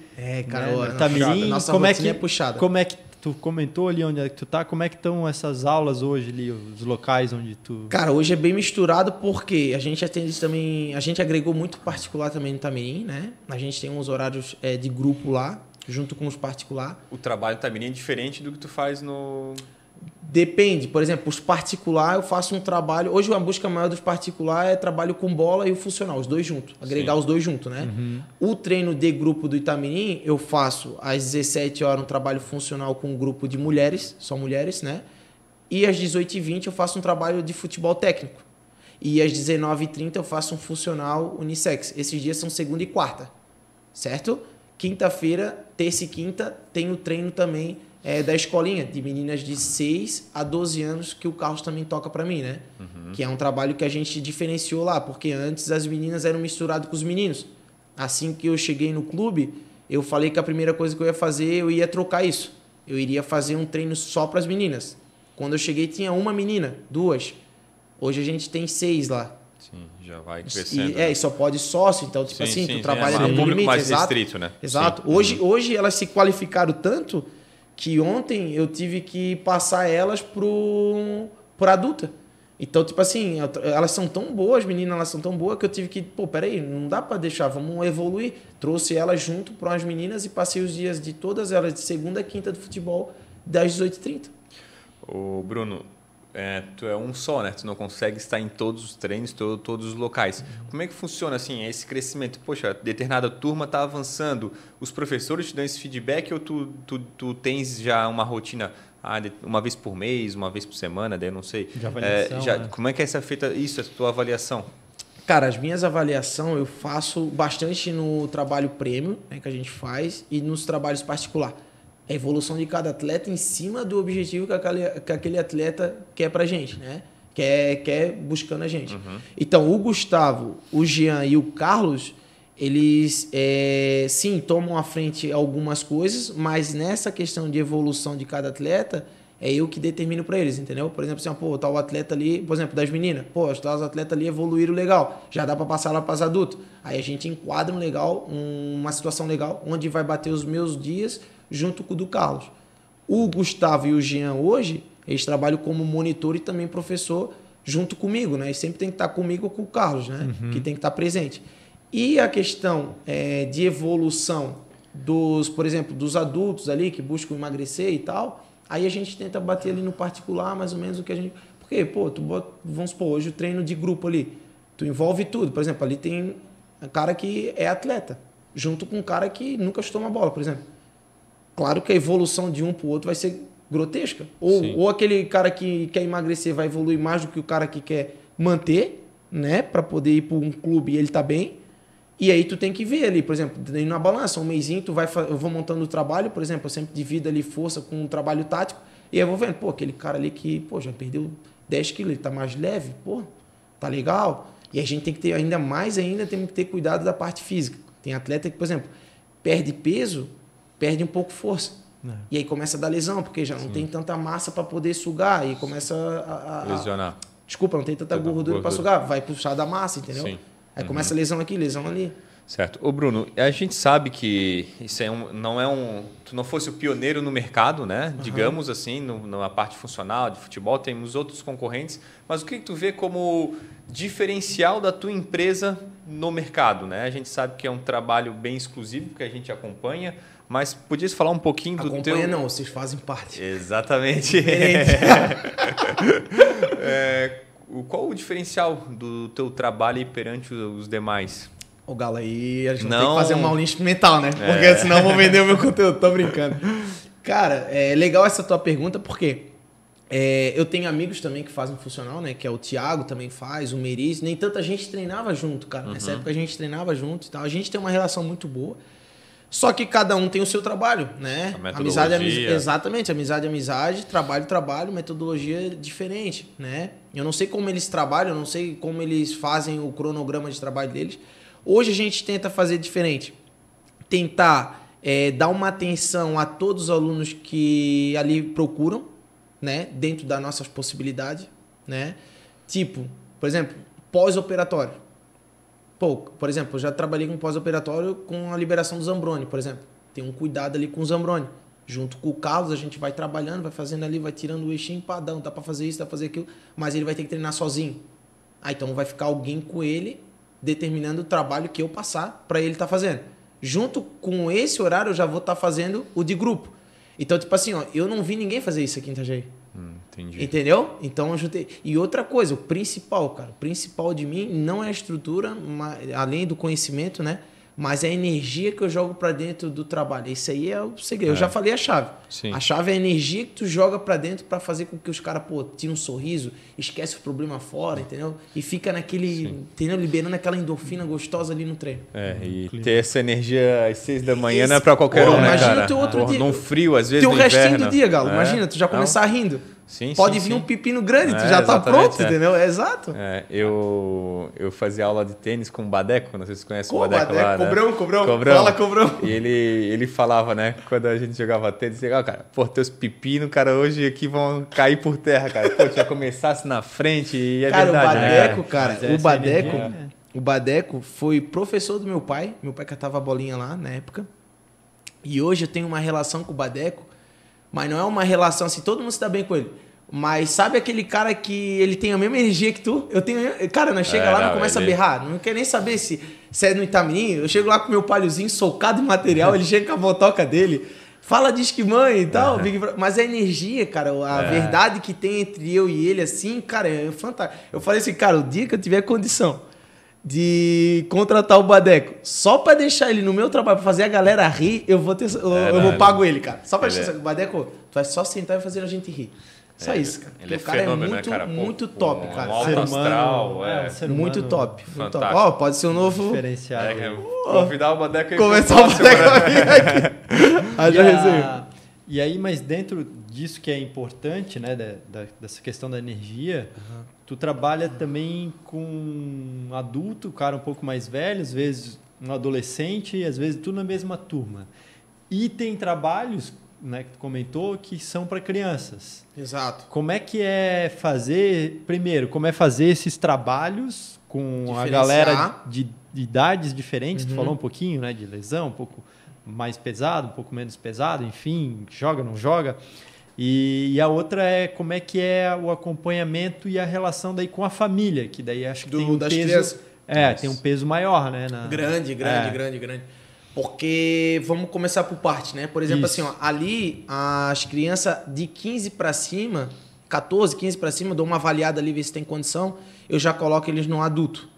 Cara, né? Tamirim, nossa como rotina é puxada. Como é que tu comentou ali onde é que tu tá? Como é que estão essas aulas hoje ali, os locais onde tu... Cara, hoje é bem misturado porque a gente atende também... A gente agregou muito particular também no Tamirim, né? A gente tem uns horários de grupo lá, junto com os particular. O trabalho do Tamirim é diferente do que tu faz no... Depende. Por exemplo, os particular eu faço um trabalho... Hoje a busca maior dos particular é trabalho com bola e o funcional, os dois juntos. Agregar os dois juntos, né? O treino de grupo do Itamirim, eu faço às 17 horas um trabalho funcional com um grupo de mulheres, só mulheres, né? E às 18h20 eu faço um trabalho de futebol técnico. E às 19h30 eu faço um funcional unissex. Esses dias são segunda e quarta, certo? Quinta-feira, terça e quinta, tem o treino também da escolinha, de meninas de 6 a 12 anos, que o Carlos também toca para mim, né? Que é um trabalho que a gente diferenciou lá, porque antes as meninas eram misturadas com os meninos. Assim que eu cheguei no clube, eu falei que a primeira coisa que eu ia fazer, eu ia trocar isso. Eu iria fazer um treino só para as meninas. Quando eu cheguei tinha uma menina, 2. Hoje a gente tem 6 lá. Sim, já vai crescendo. E só pode sócio, então, tipo tu trabalha no público limite. Mais exato, restrito, né? Exato. Hoje elas se qualificaram tanto que ontem eu tive que passar elas por adulta. Então, tipo assim, elas são tão boas, meninas, elas são tão boas que eu tive que, peraí, não dá para deixar, vamos evoluir. Trouxe elas junto para as meninas e passei os dias de todas elas, de segunda a quinta do futebol, das 18h30. Ô, Bruno, tu é um só, né? Tu não consegue estar em todos os treinos, todos os locais. Como é que funciona assim, esse crescimento? Poxa, determinada turma está avançando, os professores te dão esse feedback ou tu tens já uma rotina uma vez por mês, uma vez por semana, daí eu não sei. De avaliação, né? Como é que é feita isso, a tua avaliação? Cara, as minhas avaliações eu faço bastante no trabalho prêmio, né, que a gente faz, e nos trabalhos particulares. A evolução de cada atleta em cima do objetivo que aquele atleta quer pra gente, né? Quer buscando a gente. Então, o Gustavo, o Jean e o Carlos, eles sim tomam à frente algumas coisas, mas nessa questão de evolução de cada atleta, é eu que determino para eles, entendeu? Por exemplo, assim, tá o atleta ali, por exemplo, das meninas, os atletas ali evoluíram legal, já dá para passar lá para os adultos. Aí a gente enquadra uma situação legal, onde vai bater os meus dias junto com o do Carlos. O Gustavo e o Jean hoje, eles trabalham como monitor e também professor junto comigo, né? E sempre tem que estar comigo ou com o Carlos, né? Que tem que estar presente. E a questão de evolução por exemplo, dos adultos ali que buscam emagrecer e tal, aí a gente tenta bater ali no particular mais ou menos o que a gente... Porque, vamos supor, hoje o treino de grupo ali, tu envolve tudo. Por exemplo, ali tem um cara que é atleta, junto com um cara que nunca chutou uma bola, por exemplo. Claro que a evolução de um para o outro vai ser grotesca. Ou aquele cara que quer emagrecer vai evoluir mais do que o cara que quer manter, né? Para poder ir para um clube e ele tá bem. E aí tu tem que ver ali, por exemplo, indo na balança, um mêsinho eu vou montando o trabalho, por exemplo, eu sempre divido ali força com um trabalho tático, e aí eu vou vendo, aquele cara ali que, já perdeu 10 quilos, ele tá mais leve, tá legal. E a gente tem que ter tem que ter cuidado da parte física. Tem atleta que, por exemplo, perde peso, perde um pouco força. E aí começa a dar lesão, porque já não tem tanta massa para poder sugar, e começa a lesionar. Desculpa, não tem tanta gordura para sugar, vai puxar da massa, entendeu? Sim. Aí começa lesão aqui, lesão ali. Certo. Ô Bruno, a gente sabe que isso tu não fosse o pioneiro no mercado, né? Digamos assim, na parte funcional de futebol, temos outros concorrentes, mas o que tu vê como diferencial da tua empresa no mercado, né? A gente sabe que é um trabalho bem exclusivo que a gente acompanha, mas podias falar um pouquinho do teu... Acompanha não, vocês fazem parte. Exatamente. Qual o diferencial do teu trabalho perante os demais? Ô, Galo, aí a gente vai ter que fazer uma aulinha experimental, né? Porque senão eu vou vender o meu conteúdo. Tô brincando. Cara, é legal essa tua pergunta, porque eu tenho amigos também que fazem funcional, né? Que é o Thiago também faz, o Meris. Nem tanta gente treinava junto, cara. Nessa época a gente treinava junto e tal. A gente tem uma relação muito boa. Só que cada um tem o seu trabalho, né? Amizade é amizade. Exatamente, amizade é amizade, trabalho é trabalho, metodologia é diferente, né? Eu não sei como eles trabalham, eu não sei como eles fazem o cronograma de trabalho deles. Hoje a gente tenta fazer diferente. Tentar dar uma atenção a todos os alunos que ali procuram, né? Dentro das nossas possibilidades, né? Tipo, por exemplo, pós-operatório. Por exemplo, eu já trabalhei com pós-operatório com a liberação do Zambroni, por exemplo. Tem um cuidado ali com o Zambroni. Junto com o Carlos, a gente vai trabalhando, vai fazendo ali, vai tirando o eixinho, padrão, dá para fazer isso, dá para fazer aquilo, mas ele vai ter que treinar sozinho. Então vai ficar alguém com ele determinando o trabalho que eu passar para ele estar fazendo. Junto com esse horário, eu já vou estar fazendo o de grupo. Então, tipo assim, ó, eu não vi ninguém fazer isso aqui em Itajaí. Entendi. Entendeu? Então eu juntei. E outra coisa, o principal de mim não é a estrutura, além do conhecimento, né? Mas é a energia que eu jogo para dentro do trabalho. Isso aí é o segredo. Eu já falei a chave. Sim. A chave é a energia que tu joga para dentro para fazer com que os caras, tirem um sorriso, esquece o problema fora, entendeu? E fica naquele, entendeu? Liberando aquela endorfina gostosa ali no treino. E ter essa energia às 6 da manhã não é para qualquer um, né, cara? Imagina outro dia. Num frio, às vezes, teu no restinho inverno. do dia, Galo. Imagina, tu já começar rindo. Sim, pode vir um pepino grande, tu já tá pronto, entendeu? Exato. Eu fazia aula de tênis com o Badeco, não sei se você conhece o Badeco lá, né? Cobrão. Fala, Cobrão. E ele falava, né, quando a gente jogava tênis, cara, teus pepinos, cara, hoje aqui vão cair por terra, cara. Tinha começasse na frente e verdade, né? O Badeco foi professor do meu pai catava a bolinha lá na época, e hoje eu tenho uma relação com o Badeco, mas não é uma relação assim, todo mundo se dá bem com ele. Mas sabe aquele cara que ele tem a mesma energia que tu? Eu tenho. Cara, nós chega lá e começa a berrar. Não quer nem saber se é no Itamirim. Eu chego lá com o meu palhozinho socado em material, ele chega com a motoca dele, fala disque mãe e tal. Mas a energia, cara, a verdade que tem entre eu e ele, assim, cara, é fantástico. Eu falei assim, cara, o dia que eu tiver condição de contratar o Badeco só pra deixar ele no meu trabalho, pra fazer a galera rir, eu vou pago ele, cara. Só pra deixar o Badeco, tu vai só sentar e fazer a gente rir. Só isso, cara. Ele o cara fenômeno, muito, né, cara? muito top, cara. Alto astral, ser humano muito top. Fantástico. Pode ser um novo... diferenciado. Convidar o Badeco aí. Começar o Badeco a vir aqui. E aí, mas dentro disso que é importante, né, dessa questão da energia, tu trabalha também com um adulto, um cara um pouco mais velho, às vezes um adolescente, e às vezes tudo na mesma turma. E tem trabalhos, né, que tu comentou, que são para crianças. Exato. Como é que é fazer, primeiro, como é fazer esses trabalhos com a galera de idades diferentes? Tu falou um pouquinho, né, de lesão, um pouco mais pesado, um pouco menos pesado, enfim, joga, não joga. E a outra é como é que é o acompanhamento e a relação daí com a família, que daí acho que tem um peso... tem um peso maior, né? Grande. Porque vamos começar por parte, né? Por exemplo, assim, ó, ali as crianças de 15 para cima, 14, 15 para cima, eu dou uma avaliada ali, ver se tem condição, eu já coloco eles no adulto.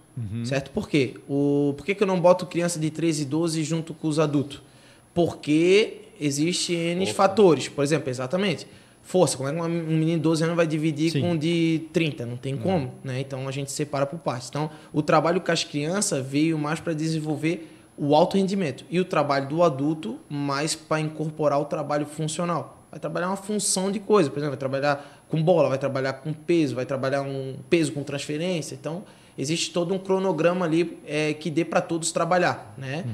Certo? Por quê? Por que eu não boto criança de 13 e 12 junto com os adultos? Porque existem N fatores. Por exemplo, exatamente, força. Como é que um menino de 12 anos vai dividir com um de 30? Não tem como, né? Então a gente separa por partes. Então, o trabalho com as crianças veio mais para desenvolver o alto rendimento. E o trabalho do adulto mais para incorporar o trabalho funcional. Vai trabalhar uma função de coisa. Por exemplo, vai trabalhar com bola, vai trabalhar com peso, vai trabalhar um peso com transferência. Então, existe todo um cronograma ali que dê para todos trabalhar, né?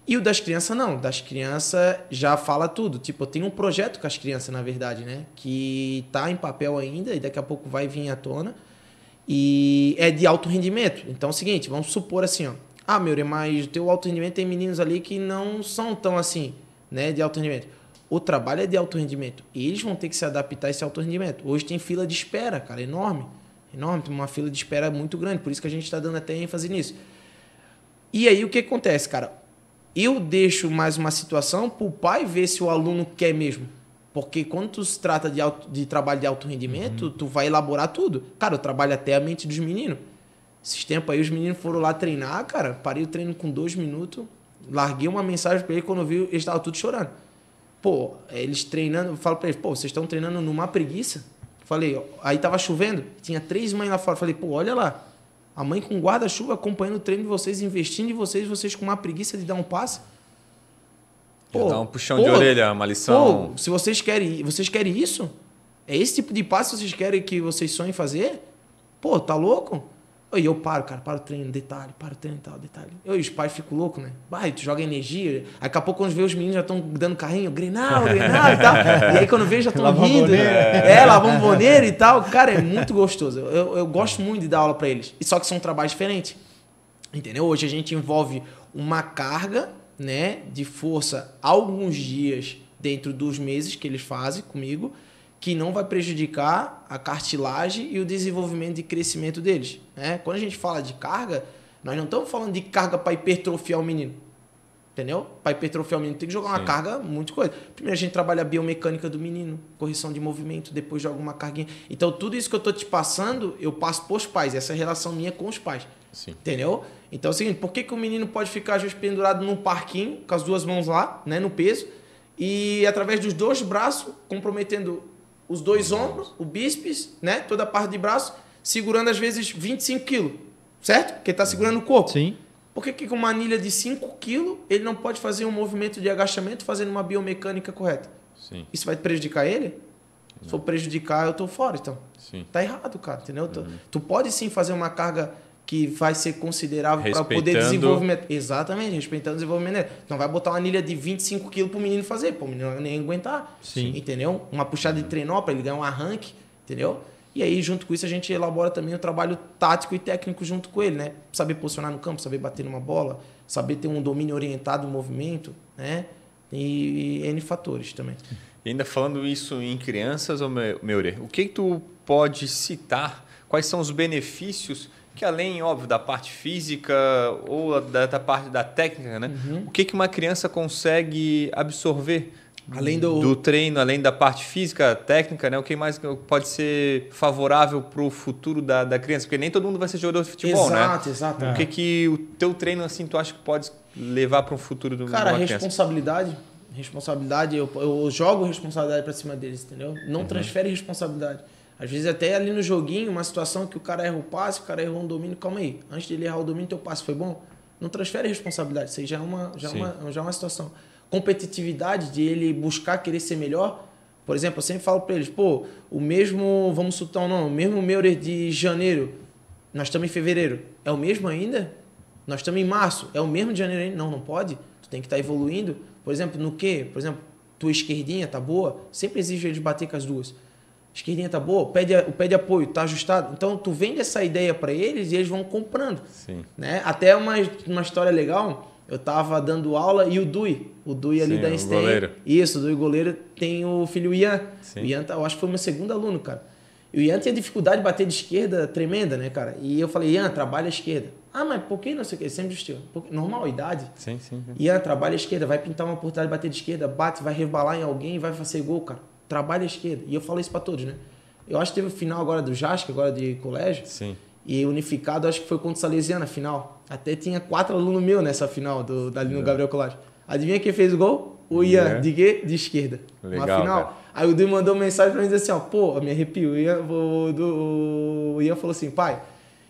E o das crianças não. Das crianças já fala tudo. Tipo, eu tenho um projeto com as crianças, na verdade, né? Que tá em papel ainda e daqui a pouco vai vir à tona. E é de alto rendimento. Então é o seguinte, vamos supor assim, ó. Ah, meu, mas o teu alto rendimento tem meninos ali que não são tão assim, né, de alto rendimento. O trabalho é de alto rendimento. E eles vão ter que se adaptar a esse alto rendimento. Hoje tem fila de espera, cara, enorme. Enorme, tem uma fila de espera muito grande. Por isso que a gente está dando até ênfase nisso. E aí o que acontece, cara? Eu deixo mais uma situação para o pai ver se o aluno quer mesmo. Porque quando tu se trata de trabalho de alto rendimento, tu vai elaborar tudo. Cara, eu trabalho até a mente dos meninos. Esses tempos aí os meninos foram lá treinar, cara. Parei o treino com 2 minutos. Larguei uma mensagem para ele, quando eu vi, eles estavam tudo chorando. Pô, eles treinando, eu falo para eles, pô, vocês estão treinando numa preguiça? Falei, ó, aí tava chovendo, tinha 3 mães lá fora. Falei, pô, olha lá. A mãe com guarda-chuva acompanhando o treino de vocês, investindo em vocês, vocês com uma preguiça de dar um passe. Pô, dar um puxão de orelha, uma lição. Pô, se vocês querem isso? É esse tipo de passe que vocês querem que vocês sonhem fazer? Pô, tá louco? E eu paro, cara, para o treino, detalhe, para o treino, tal, detalhe. E os pais ficam loucos, né? Vai, tu joga energia. Aí, daqui a pouco, quando vê os meninos já estão dando carrinho, Grenal e tal. E aí, quando vê, já estão rindo. Lavamboneira e tal. Cara, é muito gostoso. Eu gosto muito de dar aula para eles. E só que são trabalhos diferentes. Entendeu? Hoje a gente envolve uma carga, né, de força alguns dias dentro dos meses que eles fazem comigo, que não vai prejudicar a cartilagem e o desenvolvimento de crescimento deles. Né? Quando a gente fala de carga, nós não estamos falando de carga para hipertrofiar o menino. Entendeu? Para hipertrofiar o menino tem que jogar uma carga, muita coisa. Primeiro a gente trabalha a biomecânica do menino, correção de movimento, depois joga uma carguinha. Então tudo isso que eu estou te passando, eu passo para os pais. Essa é a relação minha com os pais. Sim. Entendeu? Então é o seguinte, por que o menino pode ficar às vezes pendurado num parquinho, com as 2 mãos lá, né, no peso, e através dos 2 braços, comprometendo os 2 ombros, o bíceps, né, toda a parte de braço, segurando às vezes 25 quilos, certo? Porque está segurando o corpo. Sim. Por que com uma anilha de 5 quilos ele não pode fazer um movimento de agachamento fazendo uma biomecânica correta? Sim. Isso vai prejudicar ele? Se for prejudicar, eu estou fora, então. Sim. Tá errado, cara, entendeu? Tu pode sim fazer uma carga que vai ser considerável para poder desenvolvimento. Exatamente, respeitando o desenvolvimento dele. Não vai botar uma anilha de 25 quilos para o menino fazer. Pô, o menino não vai nem aguentar. Sim. Entendeu? Uma puxada de trenó para ele ganhar um arranque. Entendeu? E aí, junto com isso, a gente elabora também o trabalho tático e técnico junto com ele, né? Saber posicionar no campo, saber bater numa bola, saber ter um domínio orientado no movimento, né? E N fatores também. E ainda falando isso em crianças, Meurer, o que tu pode citar? Quais são os benefícios que, além, óbvio, da parte física ou da parte da técnica, né? O que uma criança consegue absorver além do treino, além da parte física, técnica, né? O que mais pode ser favorável para o futuro da criança? Porque nem todo mundo vai ser jogador de futebol, né? Exato. O que o teu treino, assim, tu acha que pode levar para um futuro de uma criança? Cara, responsabilidade, eu jogo responsabilidade para cima deles, entendeu? Não transfere responsabilidade. Às vezes até ali no joguinho, uma situação que o cara erra o passe, o cara errou um domínio, calma aí, antes de ele errar o domínio, teu passe foi bom? Não transfere responsabilidade, isso aí já é uma situação. Competitividade de ele buscar querer ser melhor. Por exemplo, eu sempre falo para eles, pô, o mesmo, vamos citar um nome, o mesmo Meurer de janeiro, nós estamos em fevereiro, é o mesmo ainda? Nós estamos em março, é o mesmo de janeiro ainda? Não pode, tu tem que estar evoluindo. Por exemplo, no quê? Por exemplo, tua esquerdinha tá boa, sempre exige eles bater com as duas. Esquerdinha tá boa, o pé de apoio tá ajustado. Então, tu vende essa ideia para eles e eles vão comprando. Sim. Né? Até uma história legal, eu tava dando aula e o Dui ali da Einstein. Goleiro. Isso, o Dui goleiro, tem o filho Ian. Sim. O Ian, eu acho que foi meu segundo aluno, cara. E o Ian tinha dificuldade de bater de esquerda tremenda, né, cara? E eu falei, Ian, trabalha a esquerda. Ah, mas por que não sei o que? Ele sempre justificou. Normal, idade. Sim. Ian, trabalha a esquerda, vai pintar uma oportunidade de bater de esquerda, bate, vai rebalar em alguém e vai fazer gol, cara. Trabalha a esquerda. E eu falo isso para todos, né? Eu acho que teve o final agora do JASC, agora de colégio. Sim. E unificado, acho que foi contra o Salesiano, a final. Até tinha 4 alunos meus nessa final, dali no Gabriel Colégio. Adivinha quem fez o gol? O Ian, de quê? De esquerda. Legal, uma final. Cara. Aí o Dui mandou mensagem pra mim dizer assim, ó, pô, eu me arrepio. O Ian falou assim, pai,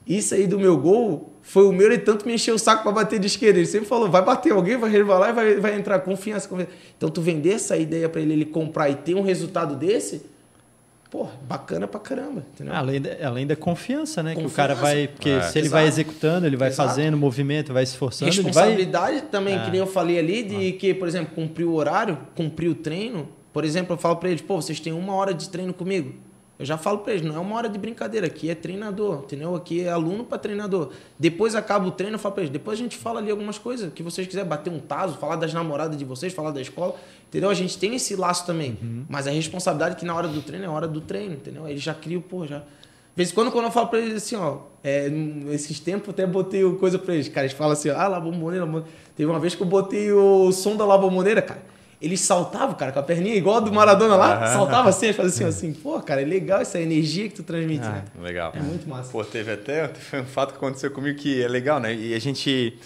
isso aí do meu gol foi o meu e tanto me encheu o saco pra bater de esquerda. Ele sempre falou, vai bater alguém, vai revalar e vai entrar. Confiança. Então tu vender essa ideia pra ele comprar e ter um resultado desse, pô, bacana pra caramba. Entendeu? Além da confiança, né? Que o cara vai... Porque se ele vai executando, ele vai fazendo movimento, vai se esforçando, responsabilidade ele vai... também, que nem eu falei ali, de que, por exemplo, cumprir o horário, cumprir o treino. Por exemplo, eu falo pra eles, pô, vocês têm 1 hora de treino comigo. Eu já falo para eles, não é uma hora de brincadeira, aqui é treinador, entendeu? Aqui é aluno para treinador. Depois acaba o treino, eu falo para eles, depois a gente fala ali algumas coisas que vocês quiserem bater um taso, falar das namoradas de vocês, falar da escola, entendeu? A gente tem esse laço também. Mas a responsabilidade que na hora do treino é a hora do treino, entendeu? Aí eles já criam, já... De vez em quando eu falo para eles assim, ó, esses tempos eu até botei coisa para eles, cara, eles falam assim, La Bombonera, teve uma vez que eu botei o som da La Bombonera, cara. Eles saltavam, cara, com a perninha igual a do Maradona lá. Saltava assim, eles faziam assim, pô, cara, é legal essa energia que tu transmite, né? Legal. É muito massa. Pô, foi um fato que aconteceu comigo que é legal, né? E a gente,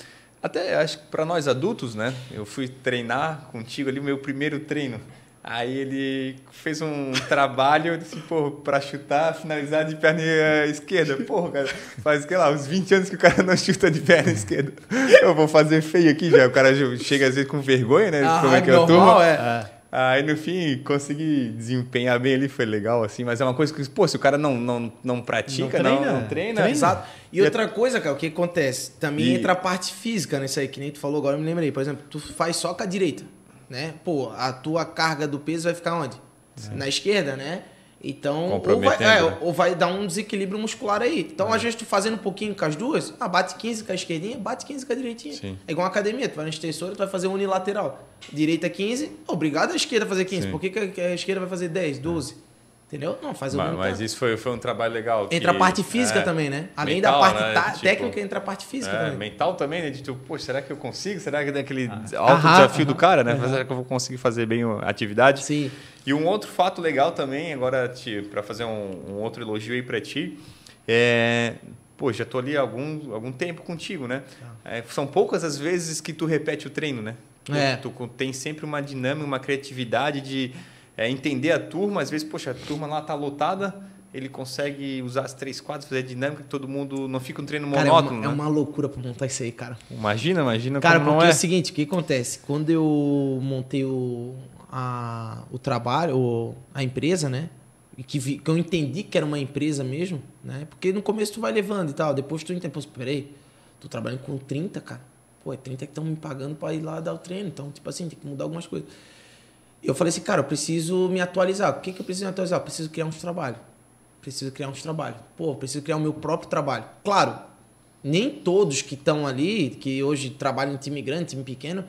até acho que para nós adultos, né? Eu fui treinar contigo ali, o meu primeiro treino. Aí ele fez um trabalho, disse, pô, pra chutar, finalizar de perna esquerda. Porra, cara, faz, sei lá, uns 20 anos que o cara não chuta de perna esquerda. Eu vou fazer feio aqui já. O cara chega às vezes com vergonha, né? Como é que eu turma. Aí no fim, consegui desempenhar bem ali, foi legal, assim. Mas é uma coisa que, pô, se o cara não pratica, não treina. Exato. E outra coisa, cara, o que acontece? Também entra a parte física nisso aí, que nem tu falou agora, eu me lembrei. Por exemplo, tu faz só com a direita. Né? Pô, a tua carga do peso vai ficar onde? Na esquerda, né? Então, ou vai dar um desequilíbrio muscular aí. Então, às vezes, tu fazendo um pouquinho com as duas, bate 15 com a esquerdinha, bate 15 com a direitinha. Sim. É igual uma academia, tu vai na extensora, tu vai fazer unilateral. Direita 15, obrigado a esquerda fazer 15. Sim. Por que a esquerda vai fazer 10, 12? Entendeu? Não, faz o Mas isso foi um trabalho legal. Entra a parte física também, né? Além mental, da parte técnica, entra a parte física também. Mental também, né? De tipo, poxa, será que eu consigo? Será que é aquele alto desafio do cara, né? Será que eu vou conseguir fazer bem a atividade? Sim. E um outro fato legal também, agora para fazer um outro elogio aí para ti, pô, já tô ali há algum tempo contigo, né? São poucas as vezes que tu repete o treino, né? Tu tem sempre uma dinâmica, uma criatividade de... entender a turma, às vezes, poxa, a turma lá tá lotada, ele consegue usar as 3 quadras, fazer a dinâmica, que todo mundo não fica um treino monótono. É uma loucura pra montar isso aí, cara. Imagina cara, como porque é o seguinte, o que acontece? Quando eu montei o trabalho, a empresa, né? E que eu entendi que era uma empresa mesmo, né? Porque no começo tu vai levando e tal, depois tu entende, pô, peraí, tô trabalhando com 30, cara. Pô, é 30 que estão me pagando pra ir lá dar o treino, então, tipo assim, tem que mudar algumas coisas. Eu falei assim, cara, eu preciso me atualizar. O que eu preciso me atualizar? Eu preciso criar uns trabalhos. Pô, preciso criar o meu próprio trabalho. Claro, nem todos que estão ali, que hoje trabalham em time grande, time pequeno,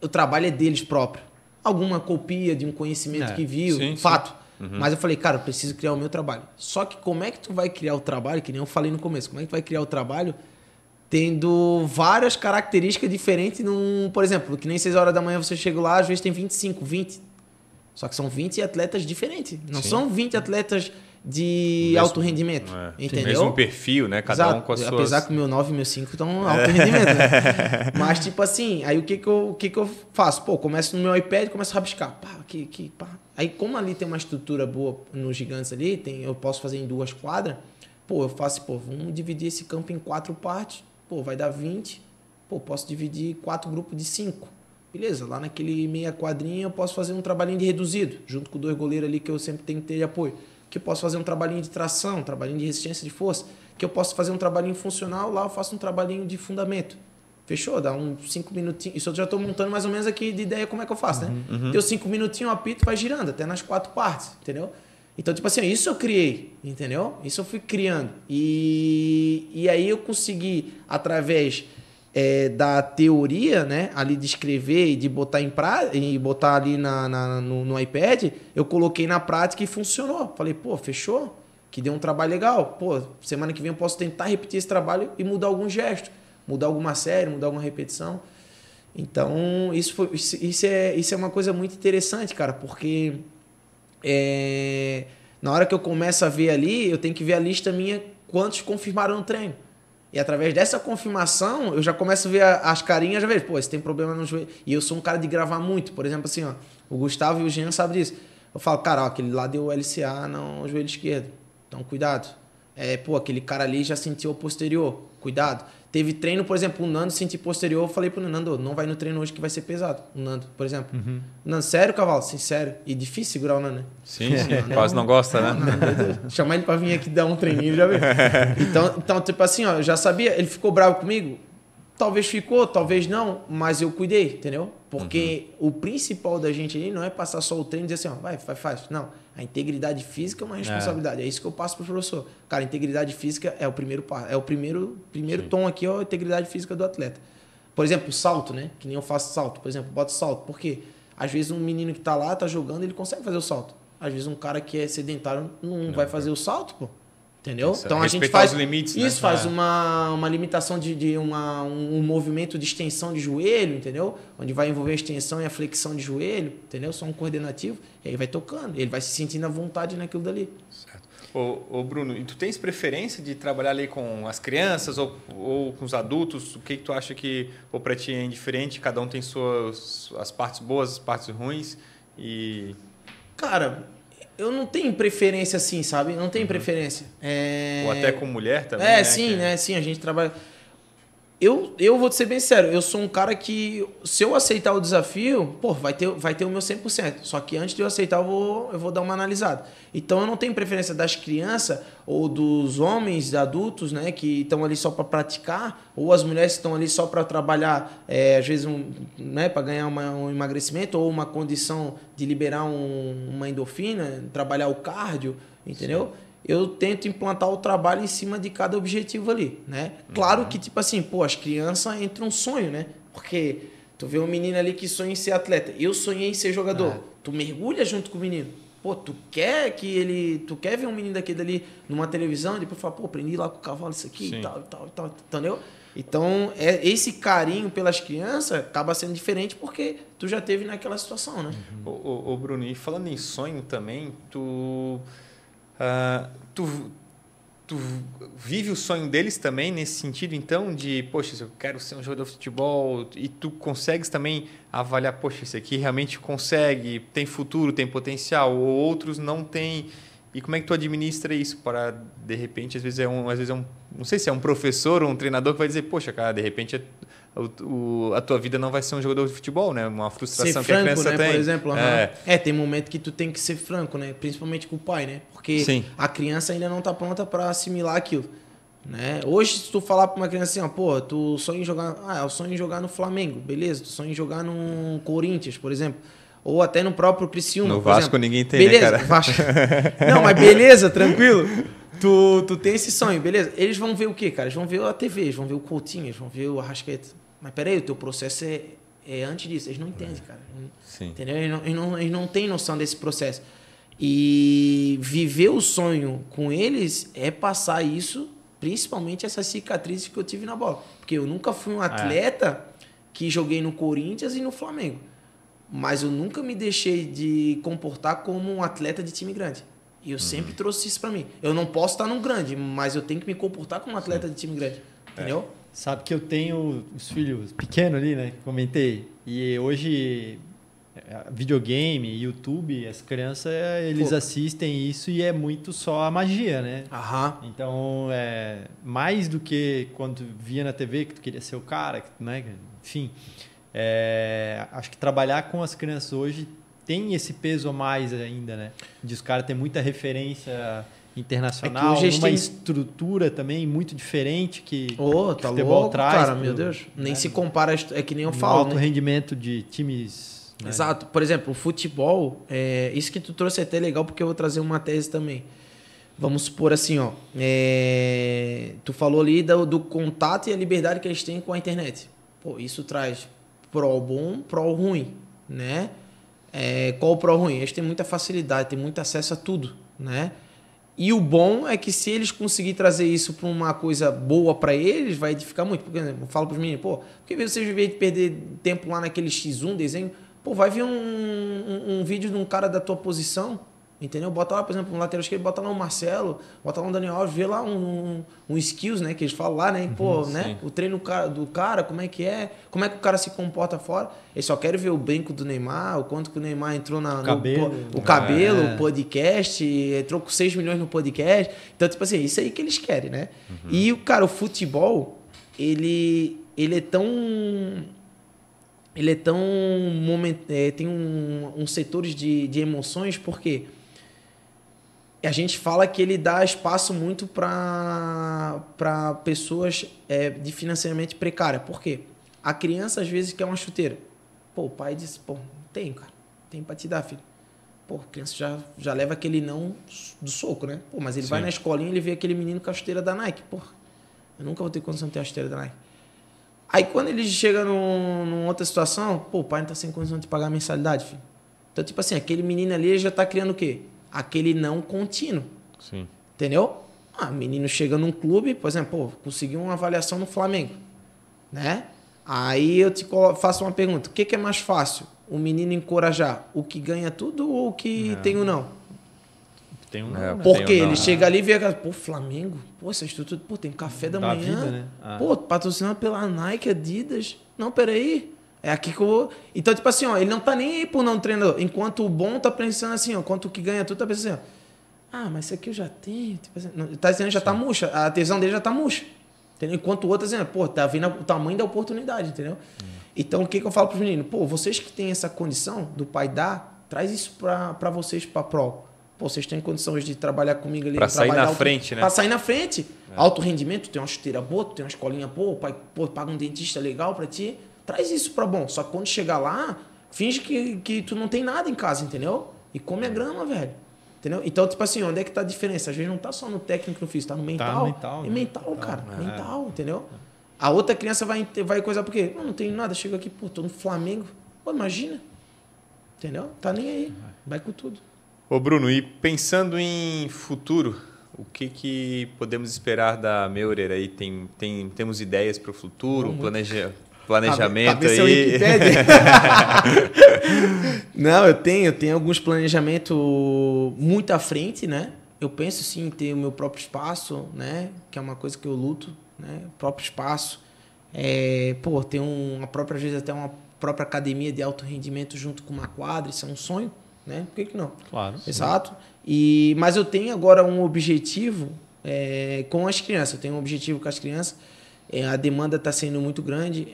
o trabalho é deles próprio. Alguma copia de um conhecimento que viu, fato. Sim. Mas eu falei, cara, eu preciso criar o meu trabalho. Só que como é que tu vai criar o trabalho, que nem eu falei no começo, como é que tu vai criar o trabalho tendo várias características diferentes por exemplo, que nem 6 horas da manhã você chega lá, às vezes tem 25, 20. Só que são 20 atletas diferentes. Não são 20 atletas de alto rendimento. Entendeu? Tem mesmo perfil, né? Cada um com as suas... Apesar que o meu 9 e o meu 5 estão alto rendimento, né? Mas, tipo assim, aí o que eu faço? Pô, começo no meu iPad, começo a rabiscar. Pá, aqui, pá. Aí, como ali tem uma estrutura boa nos gigantes ali, eu posso fazer em 2 quadras, pô, eu faço, vamos dividir esse campo em 4 partes. Pô, vai dar 20. Pô, posso dividir 4 grupos de 5. Beleza, lá naquele meia quadrinha eu posso fazer um trabalhinho de reduzido, junto com 2 goleiros ali que eu sempre tenho que ter de apoio. Que eu posso fazer um trabalhinho de tração, um trabalhinho de resistência de força. Que eu posso fazer um trabalhinho funcional, lá eu faço um trabalhinho de fundamento. Fechou? Dá uns 5 minutinhos. Isso eu já estou montando mais ou menos aqui de ideia como é que eu faço, né? Deu 5 minutinhos, o apito vai girando até nas 4 partes, entendeu? Então, tipo assim, isso eu criei, entendeu? Isso eu fui criando. E aí eu consegui, através da teoria, né, ali de escrever e de botar em prática, e botar ali no iPad, eu coloquei na prática e funcionou. Falei, pô, fechou? Que deu um trabalho legal. Pô, semana que vem eu posso tentar repetir esse trabalho e mudar algum gesto, mudar alguma série, mudar alguma repetição. Então, isso é uma coisa muito interessante, cara, porque... na hora que eu começo a ver ali, eu tenho que ver a lista minha, quantos confirmaram no treino. E através dessa confirmação, eu já começo a ver as carinhas, já vejo, pô, esse tem problema no joelho. E eu sou um cara de gravar muito. Por exemplo, assim, ó, o Gustavo e o Jean sabem disso. Eu falo, cara, ó, aquele lá deu LCA no joelho esquerdo. Então, cuidado. Pô, aquele cara ali já sentiu o posterior. Cuidado. Teve treino, por exemplo, o Nando sentiu posterior. Eu falei pro Nando, não vai no treino hoje que vai ser pesado. O Nando, por exemplo. Nando, sério, cavalo? Sim, sério. E difícil segurar o Nando, né? Sim, quase não gosta, né? Chamar ele pra vir aqui dar um treininho, já viu? Então, tipo assim, ó, eu já sabia. Ele ficou bravo comigo? Talvez ficou, talvez não. Mas eu cuidei, entendeu? Porque o principal da gente ali não é passar só o treino e dizer assim, ó, vai, faz. Não. A integridade física é uma responsabilidade. É isso que eu passo para o professor. Cara, integridade física é o primeiro passo. É o primeiro tom aqui, é a integridade física do atleta. Por exemplo, salto, né? Que nem eu faço salto. Por exemplo, boto salto. Por quê? Às vezes um menino que tá lá, tá jogando, ele consegue fazer o salto. Às vezes um cara que é sedentário não vai fazer o salto, pô. Entendeu? Isso, então a gente respeitar faz os limites, isso, né? faz uma limitação de um movimento de extensão de joelho, entendeu? Onde vai envolver a extensão e a flexão de joelho, entendeu? Só um coordenativo, e aí vai tocando, ele vai se sentindo à vontade naquilo dali. Certo. Ô Bruno, e tu tens preferência de trabalhar ali com as crianças ou com os adultos? O que tu acha que para ti é indiferente? Cada um tem as partes boas, as partes ruins e... Cara, eu não tenho preferência assim, sabe? Eu não tenho preferência. Ou até com mulher também, né? Sim, né? Sim, a gente trabalha... Eu vou te ser bem sério, eu sou um cara que, se eu aceitar o desafio, pô, vai ter o meu 100%. Só que antes de eu aceitar, eu vou dar uma analisada. Então, eu não tenho preferência das crianças ou dos homens, adultos, né, que estão ali só para praticar, ou as mulheres que estão ali só para trabalhar, às vezes, né, para ganhar um emagrecimento ou uma condição de liberar uma endorfina, trabalhar o cardio, entendeu? Sim. Eu tento implantar o trabalho em cima de cada objetivo ali, né? Claro que, tipo assim, pô, as crianças entram um sonho, né? Porque tu vê um menino ali que sonha em ser atleta. Eu sonhei em ser jogador. Tu mergulha junto com o menino. Pô, tu quer ver um menino daquele ali numa televisão e depois fala, pô, aprendi lá com o cavalo isso aqui e tal, entendeu? Então, esse carinho pelas crianças acaba sendo diferente porque tu já teve naquela situação, né? Ô Bruno, e falando em sonho também, tu vive o sonho deles também nesse sentido, então, de, poxa, eu quero ser um jogador de futebol, e tu consegues também avaliar, poxa, esse aqui realmente consegue, tem futuro, tem potencial, ou outros não têm. E como é que tu administra isso para, de repente, às vezes é um, não sei se é um professor ou um treinador que vai dizer, poxa, cara, de repente a tua vida não vai ser um jogador de futebol, né? Uma frustração ser franco, que a criança né, tem. Por exemplo, tem momento que tu tem que ser franco, né? Principalmente com o pai, né? Porque a criança ainda não está pronta para assimilar aquilo, né? Hoje, se tu falar para uma criança assim, ó, pô, tu sonha em jogar, eu sonho em jogar no Flamengo, beleza? Tu sonha em jogar no Corinthians, por exemplo. Ou até no próprio Criciúma, no por Vasco exemplo. Ninguém tem, beleza, né, cara? Vasco. Não, mas beleza, tranquilo. Tu tem esse sonho, beleza? Eles vão ver o quê, cara? Eles vão ver a TV, eles vão ver o Coutinho, eles vão ver o Arrascaeta. Mas peraí, o teu processo é antes disso. Eles não entendem, cara. Sim. Entendeu? Eles não têm noção desse processo. E viver o sonho com eles é passar isso, principalmente essas cicatrizes que eu tive na bola. Porque eu nunca fui um atleta que joguei no Corinthians e no Flamengo. Mas eu nunca me deixei de comportar como um atleta de time grande. E eu sempre trouxe isso para mim. Eu não posso estar num grande, mas eu tenho que me comportar como um atleta de time grande. Entendeu? Sabe que eu tenho os filhos pequenos ali, né? Comentei. E hoje, videogame, YouTube, as crianças, eles assistem isso e é muito só a magia, né? Então, mais do que quando via na TV que tu queria ser o cara, né? Enfim, acho que trabalhar com as crianças hoje tem esse peso a mais ainda, né? De os caras terem muita referência internacional, uma estrutura também muito diferente que o futebol louco, traz. Cara, meu Deus. Nem se compara, é que nem eu falo. Alto rendimento de times. Né? Exato. Por exemplo, o futebol, isso que tu trouxe é até legal porque eu vou trazer uma tese também. Vamos supor assim, ó. Tu falou ali do contato e a liberdade que eles têm com a internet. Pô, isso traz pró bom, pró ruim, né? Qual o pró ruim? Eles têm muita facilidade, têm muito acesso a tudo, né? E o bom é que se eles conseguirem trazer isso para uma coisa boa para eles, vai edificar muito. Porque eu falo para os meninos, pô, porque vocês vivem de perder tempo lá naquele X1 desenho, pô, vai ver um vídeo de um cara da tua posição, entendeu? Bota lá, por exemplo, um lateral esquerdo, bota lá um Marcelo, bota lá um Daniel Alves, vê lá um skills, né, que eles falam lá, né, pô, né, o treino do cara, como é que o cara se comporta fora. Eles só querem ver o brinco do Neymar, o quanto que o Neymar entrou o cabelo, o podcast, entrou com 6 milhões no podcast. Então, tipo assim, isso aí que eles querem, né? E, cara, o futebol, ele é tão tem uns setores de emoções, porque a gente fala que ele dá espaço muito para pessoas de financeiramente precária. Por quê? A criança, às vezes, quer uma chuteira. Pô, o pai diz, pô, não tenho, cara. Tem para te dar, filho. Pô, a criança já leva aquele não do soco, né? Pô, mas ele vai Sim. na escolinha e ele vê aquele menino com a chuteira da Nike. Pô, eu nunca vou ter condição de ter a chuteira da Nike. Aí quando ele chega numa outra situação, pô, o pai não tá sem condição de pagar a mensalidade, filho. Então, tipo assim, aquele menino ali ele já tá criando o quê? Aquele não contínuo. Sim. Entendeu? Ah, o menino chega num clube, por exemplo, pô, conseguiu uma avaliação no Flamengo, né? Aí eu te faço uma pergunta. O que é mais fácil? O menino encorajar o que ganha tudo ou o que tem o não? Tem um... É, Porque tem o não. ele chega ali e vê aquela... Pô, Flamengo? Pô, essa estrutura... Pô, tem café da manhã. vida, né? Pô, patrocinado pela Nike, Adidas. Não, peraí. É aqui que eu vou... Então, tipo assim, ó, ele não tá nem aí por não treinador. Enquanto o bom tá pensando assim, ó. Enquanto o que ganha tudo tá pensando assim, ó. Ah, mas isso aqui eu já tenho. Tipo assim, não, tá dizendo já tá murcha. A tesão dele já tá murcha. Entendeu? Enquanto o outro tá dizendo, pô, tá vendo o tamanho da oportunidade, entendeu? Então, o que eu falo pros meninos? Pô, vocês que têm essa condição do pai dar, traz isso pra vocês, pra pro. Pô, vocês têm condições de trabalhar comigo ali. Pra sair na frente, né? Pra sair na frente. Alto rendimento, tem uma chuteira boa, tem uma escolinha boa, o pai paga um dentista legal pra ti. Traz isso pra bom. Só que quando chegar lá, finge que tu não tem nada em casa, entendeu? E come a grama, velho. Entendeu? Então, tipo assim, onde é que tá a diferença? Às vezes não tá só no técnico, no físico, tá no mental. Tá no mental, É né? mental, cara. Mental, entendeu? A outra criança vai coisar por quê? Não tenho nada, chego aqui, pô, tô no Flamengo. Pô, imagina. Entendeu? Tá nem aí. Vai com tudo. Ô Bruno, e pensando em futuro, o que podemos esperar da Meurer aí? Temos ideias para o futuro, planejamento Cabeça aí? Wikipédia. Não, eu tenho alguns planejamentos muito à frente, né? Eu penso sim em ter o meu próprio espaço, né? Que é uma coisa que eu luto, né? Próprio espaço. Pô, ter uma própria, às vezes até uma própria academia de alto rendimento junto com uma quadra, isso é um sonho, né? Por que não? Claro. Exato. Mas eu tenho agora um objetivo com as crianças. Eu tenho um objetivo com as crianças. A demanda está sendo muito grande.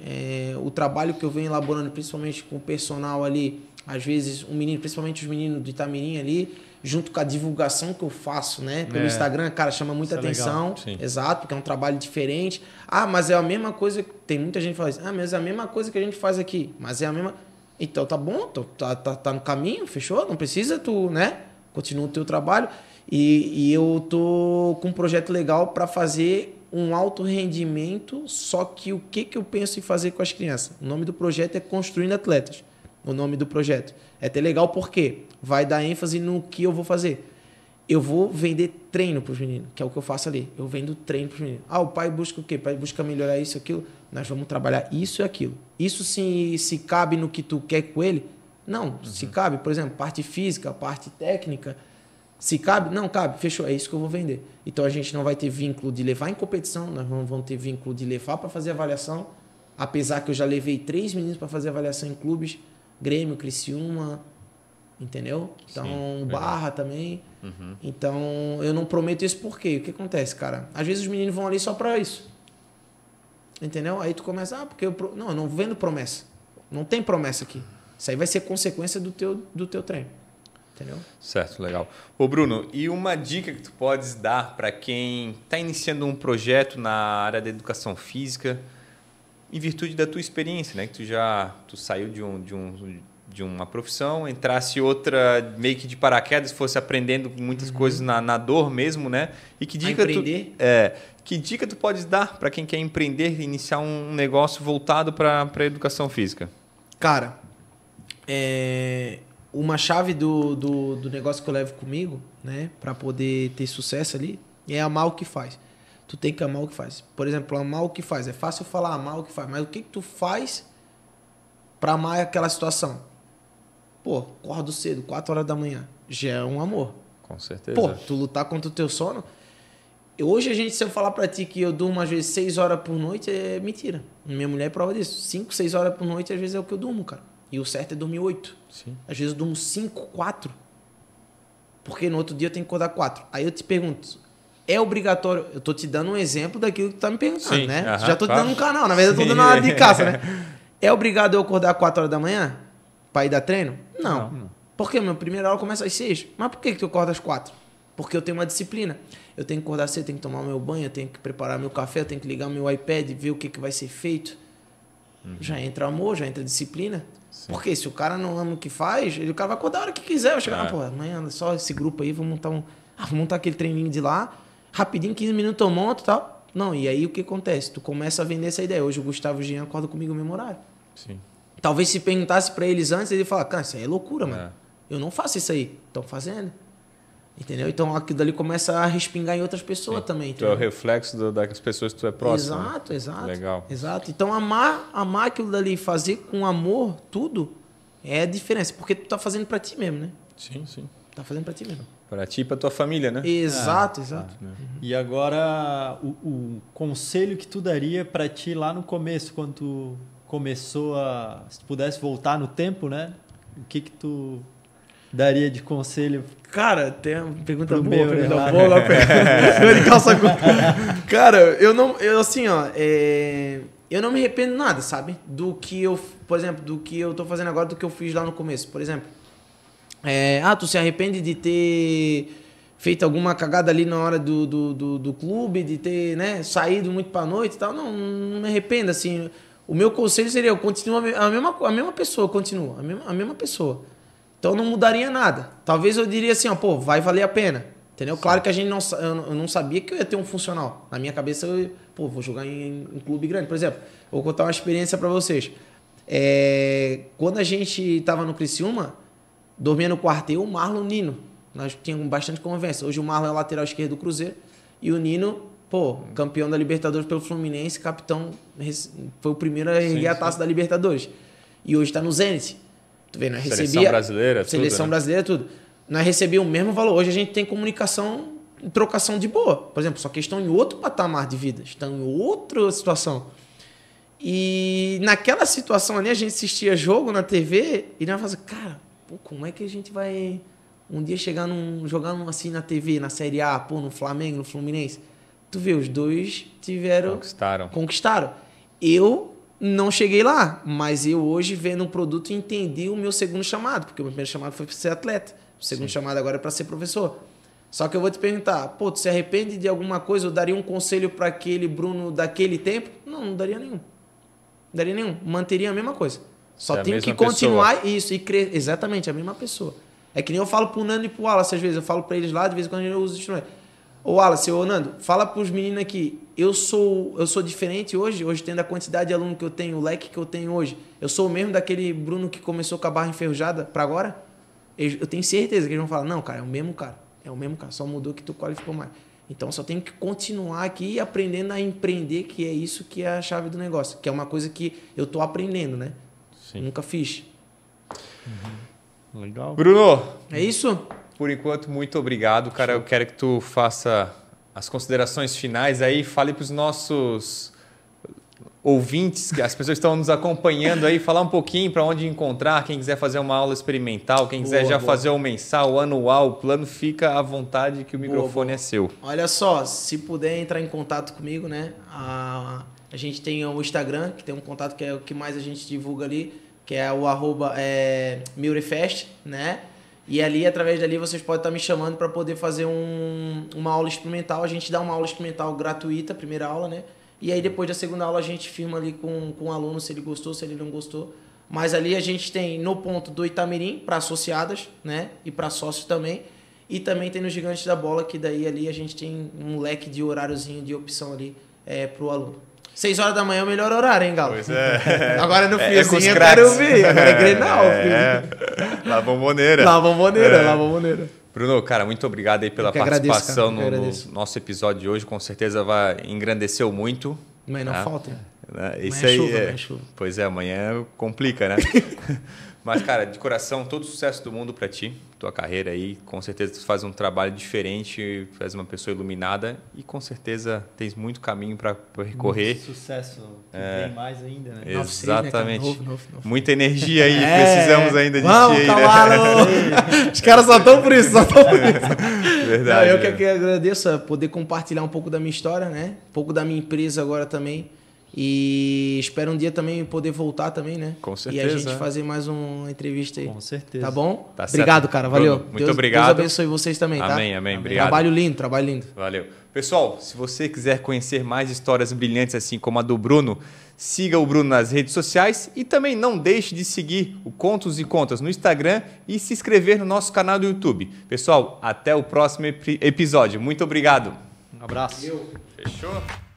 O trabalho que eu venho elaborando, principalmente com o personal ali, às vezes, principalmente os meninos de Itamirim ali, junto com a divulgação que eu faço, né? Pelo Instagram, cara, chama muita atenção. Exato, porque é um trabalho diferente. Ah, mas é a mesma coisa. Tem muita gente que fala assim, mas é a mesma coisa que a gente faz aqui. Mas é a mesma. Então tá bom, tá no caminho, fechou? Não precisa tu, né? Continua o teu trabalho. E eu tô com um projeto legal para fazer um alto rendimento, só que o que eu penso em fazer com as crianças? O nome do projeto é Construindo Atletas. O nome do projeto. É até legal porque vai dar ênfase no que eu vou fazer. Eu vou vender treino para os meninos, que é o que eu faço ali. Eu vendo treino para os meninos. Ah, o pai busca o quê? O pai busca melhorar isso, aquilo. Nós vamos trabalhar isso e aquilo. Isso se cabe no que tu quer com ele? Não. Se cabe, por exemplo, parte física, parte técnica. Se cabe? Não cabe. Fechou. É isso que eu vou vender. Então a gente não vai ter vínculo de levar em competição, nós não vamos ter vínculo de levar para fazer avaliação. Apesar que eu já levei 3 meninos para fazer avaliação em clubes. Grêmio, Criciúma, entendeu? Então, sim, Barra também. Então, eu não prometo isso porque o que acontece, cara? Às vezes os meninos vão ali só para isso. Entendeu? Aí tu começa, porque eu não vendo promessa. Não tem promessa aqui. Isso aí vai ser consequência do teu treino. Entendeu? Certo, legal. Ô Bruno, e uma dica que tu podes dar para quem está iniciando um projeto na área da educação física, em virtude da tua experiência, né? Que tu saiu de uma profissão, entrasse outra meio que de paraquedas, fosse aprendendo muitas coisas na dor mesmo, né? E que dica que dica tu podes dar para quem quer empreender, iniciar um negócio voltado para a educação física? Cara, uma chave do negócio que eu levo comigo, né, para poder ter sucesso ali, é amar o que faz. Tu tem que amar o que faz. Por exemplo, amar o que faz. É fácil falar amar o que faz, mas o que tu faz para amar aquela situação? Pô, acordo cedo, 4 horas da manhã. Já é um amor. Com certeza. Pô, tu lutar contra o teu sono. Hoje, se eu falar pra ti que eu durmo às vezes 6 horas por noite, é mentira. Minha mulher é prova disso. 5, 6 horas por noite, às vezes é o que eu durmo, cara. E o certo é dormir 8. Sim. Às vezes eu durmo 5, 4. Porque no outro dia eu tenho que acordar 4. Aí eu te pergunto, é obrigatório? Eu tô te dando um exemplo daquilo que tu tá me perguntando, sim, né? Já tô te dando um canal, na verdade eu tô dando uma de caça, né? É obrigado eu acordar 4 horas da manhã pra ir dar treino? Não. Porque minha primeira aula começa às 6. Mas por que tu acorda às 4? Porque eu tenho uma disciplina. Eu tenho que acordar cedo, tenho que tomar meu banho, eu tenho que preparar meu café, eu tenho que ligar meu iPad, ver o que vai ser feito. Já entra amor, já entra disciplina. Sim. Porque se o cara não ama o que faz, o cara vai acordar a hora que quiser. Vai chegar, pô, amanhã só esse grupo aí, vou montar aquele treininho de lá, rapidinho, 15 minutos eu monto e tal. Não, e aí o que acontece? Tu começa a vender essa ideia. Hoje o Gustavo Jean acorda comigo no mesmo horário. Sim. Talvez se perguntasse pra eles antes, ele ia falar, cara, isso aí é loucura, mano. Eu não faço isso aí. Estão fazendo. Entendeu? Então aquilo dali começa a respingar em outras pessoas também. Tu é o reflexo das pessoas que tu é próximo. Exato, exato. Legal. Exato. Então amar aquilo dali, fazer com amor tudo, é a diferença. Porque tu tá fazendo pra ti mesmo, né? Sim, sim. Tá fazendo pra ti mesmo. Pra ti e pra tua família, né? Exato, exato. E agora, o conselho que tu daria pra ti lá no começo, quando tu começou a... Se tu pudesse voltar no tempo, né? O que tu daria de conselho? Cara, tem uma pergunta Pro boa. meu, Pergunta boa, agora pergunta de calça curta. Cara, eu assim, ó, eu não me arrependo nada, sabe? Do que eu, por exemplo, do que eu tô fazendo agora, do que eu fiz lá no começo. Por exemplo, tu se arrepende de ter feito alguma cagada ali na hora do clube, de ter, né, saído muito pra noite e tal? Não me arrependo, assim. O meu conselho seria, eu continuo a mesma pessoa, continua, a mesma pessoa. Então não mudaria nada. Talvez eu diria assim, ó, pô, vai valer a pena. Entendeu? Sim. Claro que eu não sabia que eu ia ter um funcional. Na minha cabeça, vou jogar em um clube grande. Por exemplo, vou contar uma experiência pra vocês. Quando a gente tava no Criciúma, dormia no quartel, o Marlon, o Nino. Nós tínhamos bastante convivência. Hoje o Marlon é o lateral esquerdo do Cruzeiro. E o Nino, campeão da Libertadores pelo Fluminense, capitão, foi o primeiro a erguer a taça da Libertadores. E hoje tá no Zenit. Tu vê, nós Seleção brasileira, Seleção tudo, brasileira, tudo. Nós recebíamos o mesmo valor. Hoje a gente tem comunicação, trocação de boa. Por exemplo, só que estão em outro patamar de vida. Estão em outra situação. E naquela situação ali, a gente assistia jogo na TV e nós falávamos, cara, como é que a gente vai um dia chegar jogar assim na TV, na Série A, no Flamengo, no Fluminense? Tu vê, os dois conquistaram. Eu não cheguei lá, mas eu hoje vendo um produto entendi o meu segundo chamado, porque o meu primeiro chamado foi para ser atleta, o segundo chamado agora é para ser professor. Só que eu vou te perguntar, tu se arrepende de alguma coisa? Eu daria um conselho para aquele Bruno daquele tempo? Não daria nenhum. Daria nenhum. Manteria a mesma coisa. Só tenho que continuar isso e crescer. Exatamente, a mesma pessoa. É que nem eu falo pro Nando e pro Wallace às vezes, eu falo para eles lá, de vez em quando eu uso instrumento. Ô Wallace, ô Nando, fala pros meninos aqui, eu sou diferente hoje tendo a quantidade de aluno que eu tenho, o leque que eu tenho hoje, eu sou o mesmo daquele Bruno que começou com a barra enferrujada para agora? Eu tenho certeza que eles vão falar, não, cara, é o mesmo cara, só mudou que tu qualificou mais. Então só tenho que continuar aqui aprendendo a empreender, que é isso que é a chave do negócio, que é uma coisa que eu tô aprendendo, né? Sim. Nunca fiz. Legal. Bruno! É isso? Por enquanto, muito obrigado, cara. Eu quero que tu faça as considerações finais aí, fale para os nossos ouvintes, que as pessoas estão nos acompanhando aí, falar um pouquinho para onde encontrar, quem quiser fazer uma aula experimental, quem quiser fazer o mensal, o anual, o plano, fica à vontade que o microfone é seu. Olha só, se puder entrar em contato comigo, né? A gente tem o Instagram, que tem um contato que é o que mais a gente divulga ali, que é o @Miurefest, né? E ali, através dali, vocês podem estar me chamando para poder fazer uma aula experimental. A gente dá uma aula experimental gratuita, primeira aula, né? E aí, depois da segunda aula, a gente firma ali com o aluno se ele gostou, se ele não gostou. Mas ali a gente tem no ponto do Itamirim, para associadas, né? E para sócios também. E também tem no Gigante da Bola, que daí ali a gente tem um leque de horáriozinho de opção ali para o aluno. 6 horas da manhã é o melhor horário, hein, Galo? Pois é. Agora no fiozinho eu quero ver. Agora é Grenal. La Bombonera. La Bombonera. Bruno, cara, muito obrigado aí pela participação no nosso episódio de hoje. Com certeza engrandeceu muito. Mas não falta. Isso aí chuva. Pois é, amanhã complica, né? Mas, cara, de coração, todo o sucesso do mundo para ti, tua carreira aí. Com certeza tu faz um trabalho diferente, faz uma pessoa iluminada e com certeza tens muito caminho para percorrer. Muito sucesso, vem mais ainda, né? Exatamente. Novo. Muita energia aí, precisamos ainda de Vamos, ti aí, cavalo! Né? Os caras só estão por isso, Verdade. Eu que agradeço a poder compartilhar um pouco da minha história, né? Um pouco da minha empresa agora também. E espero um dia também poder voltar também, né? Com certeza. E a gente fazer mais uma entrevista aí. Com certeza. Tá bom? Tá obrigado, certo. cara. Valeu. Bruno, muito obrigado. Deus abençoe vocês também, tá? Amém, amém. Obrigado. Trabalho lindo, trabalho lindo. Valeu. Pessoal, se você quiser conhecer mais histórias brilhantes assim como a do Bruno, siga o Bruno nas redes sociais e também não deixe de seguir o Contos e Contas no Instagram e se inscrever no nosso canal do YouTube. Pessoal, até o próximo episódio. Muito obrigado. Um abraço. Fechou?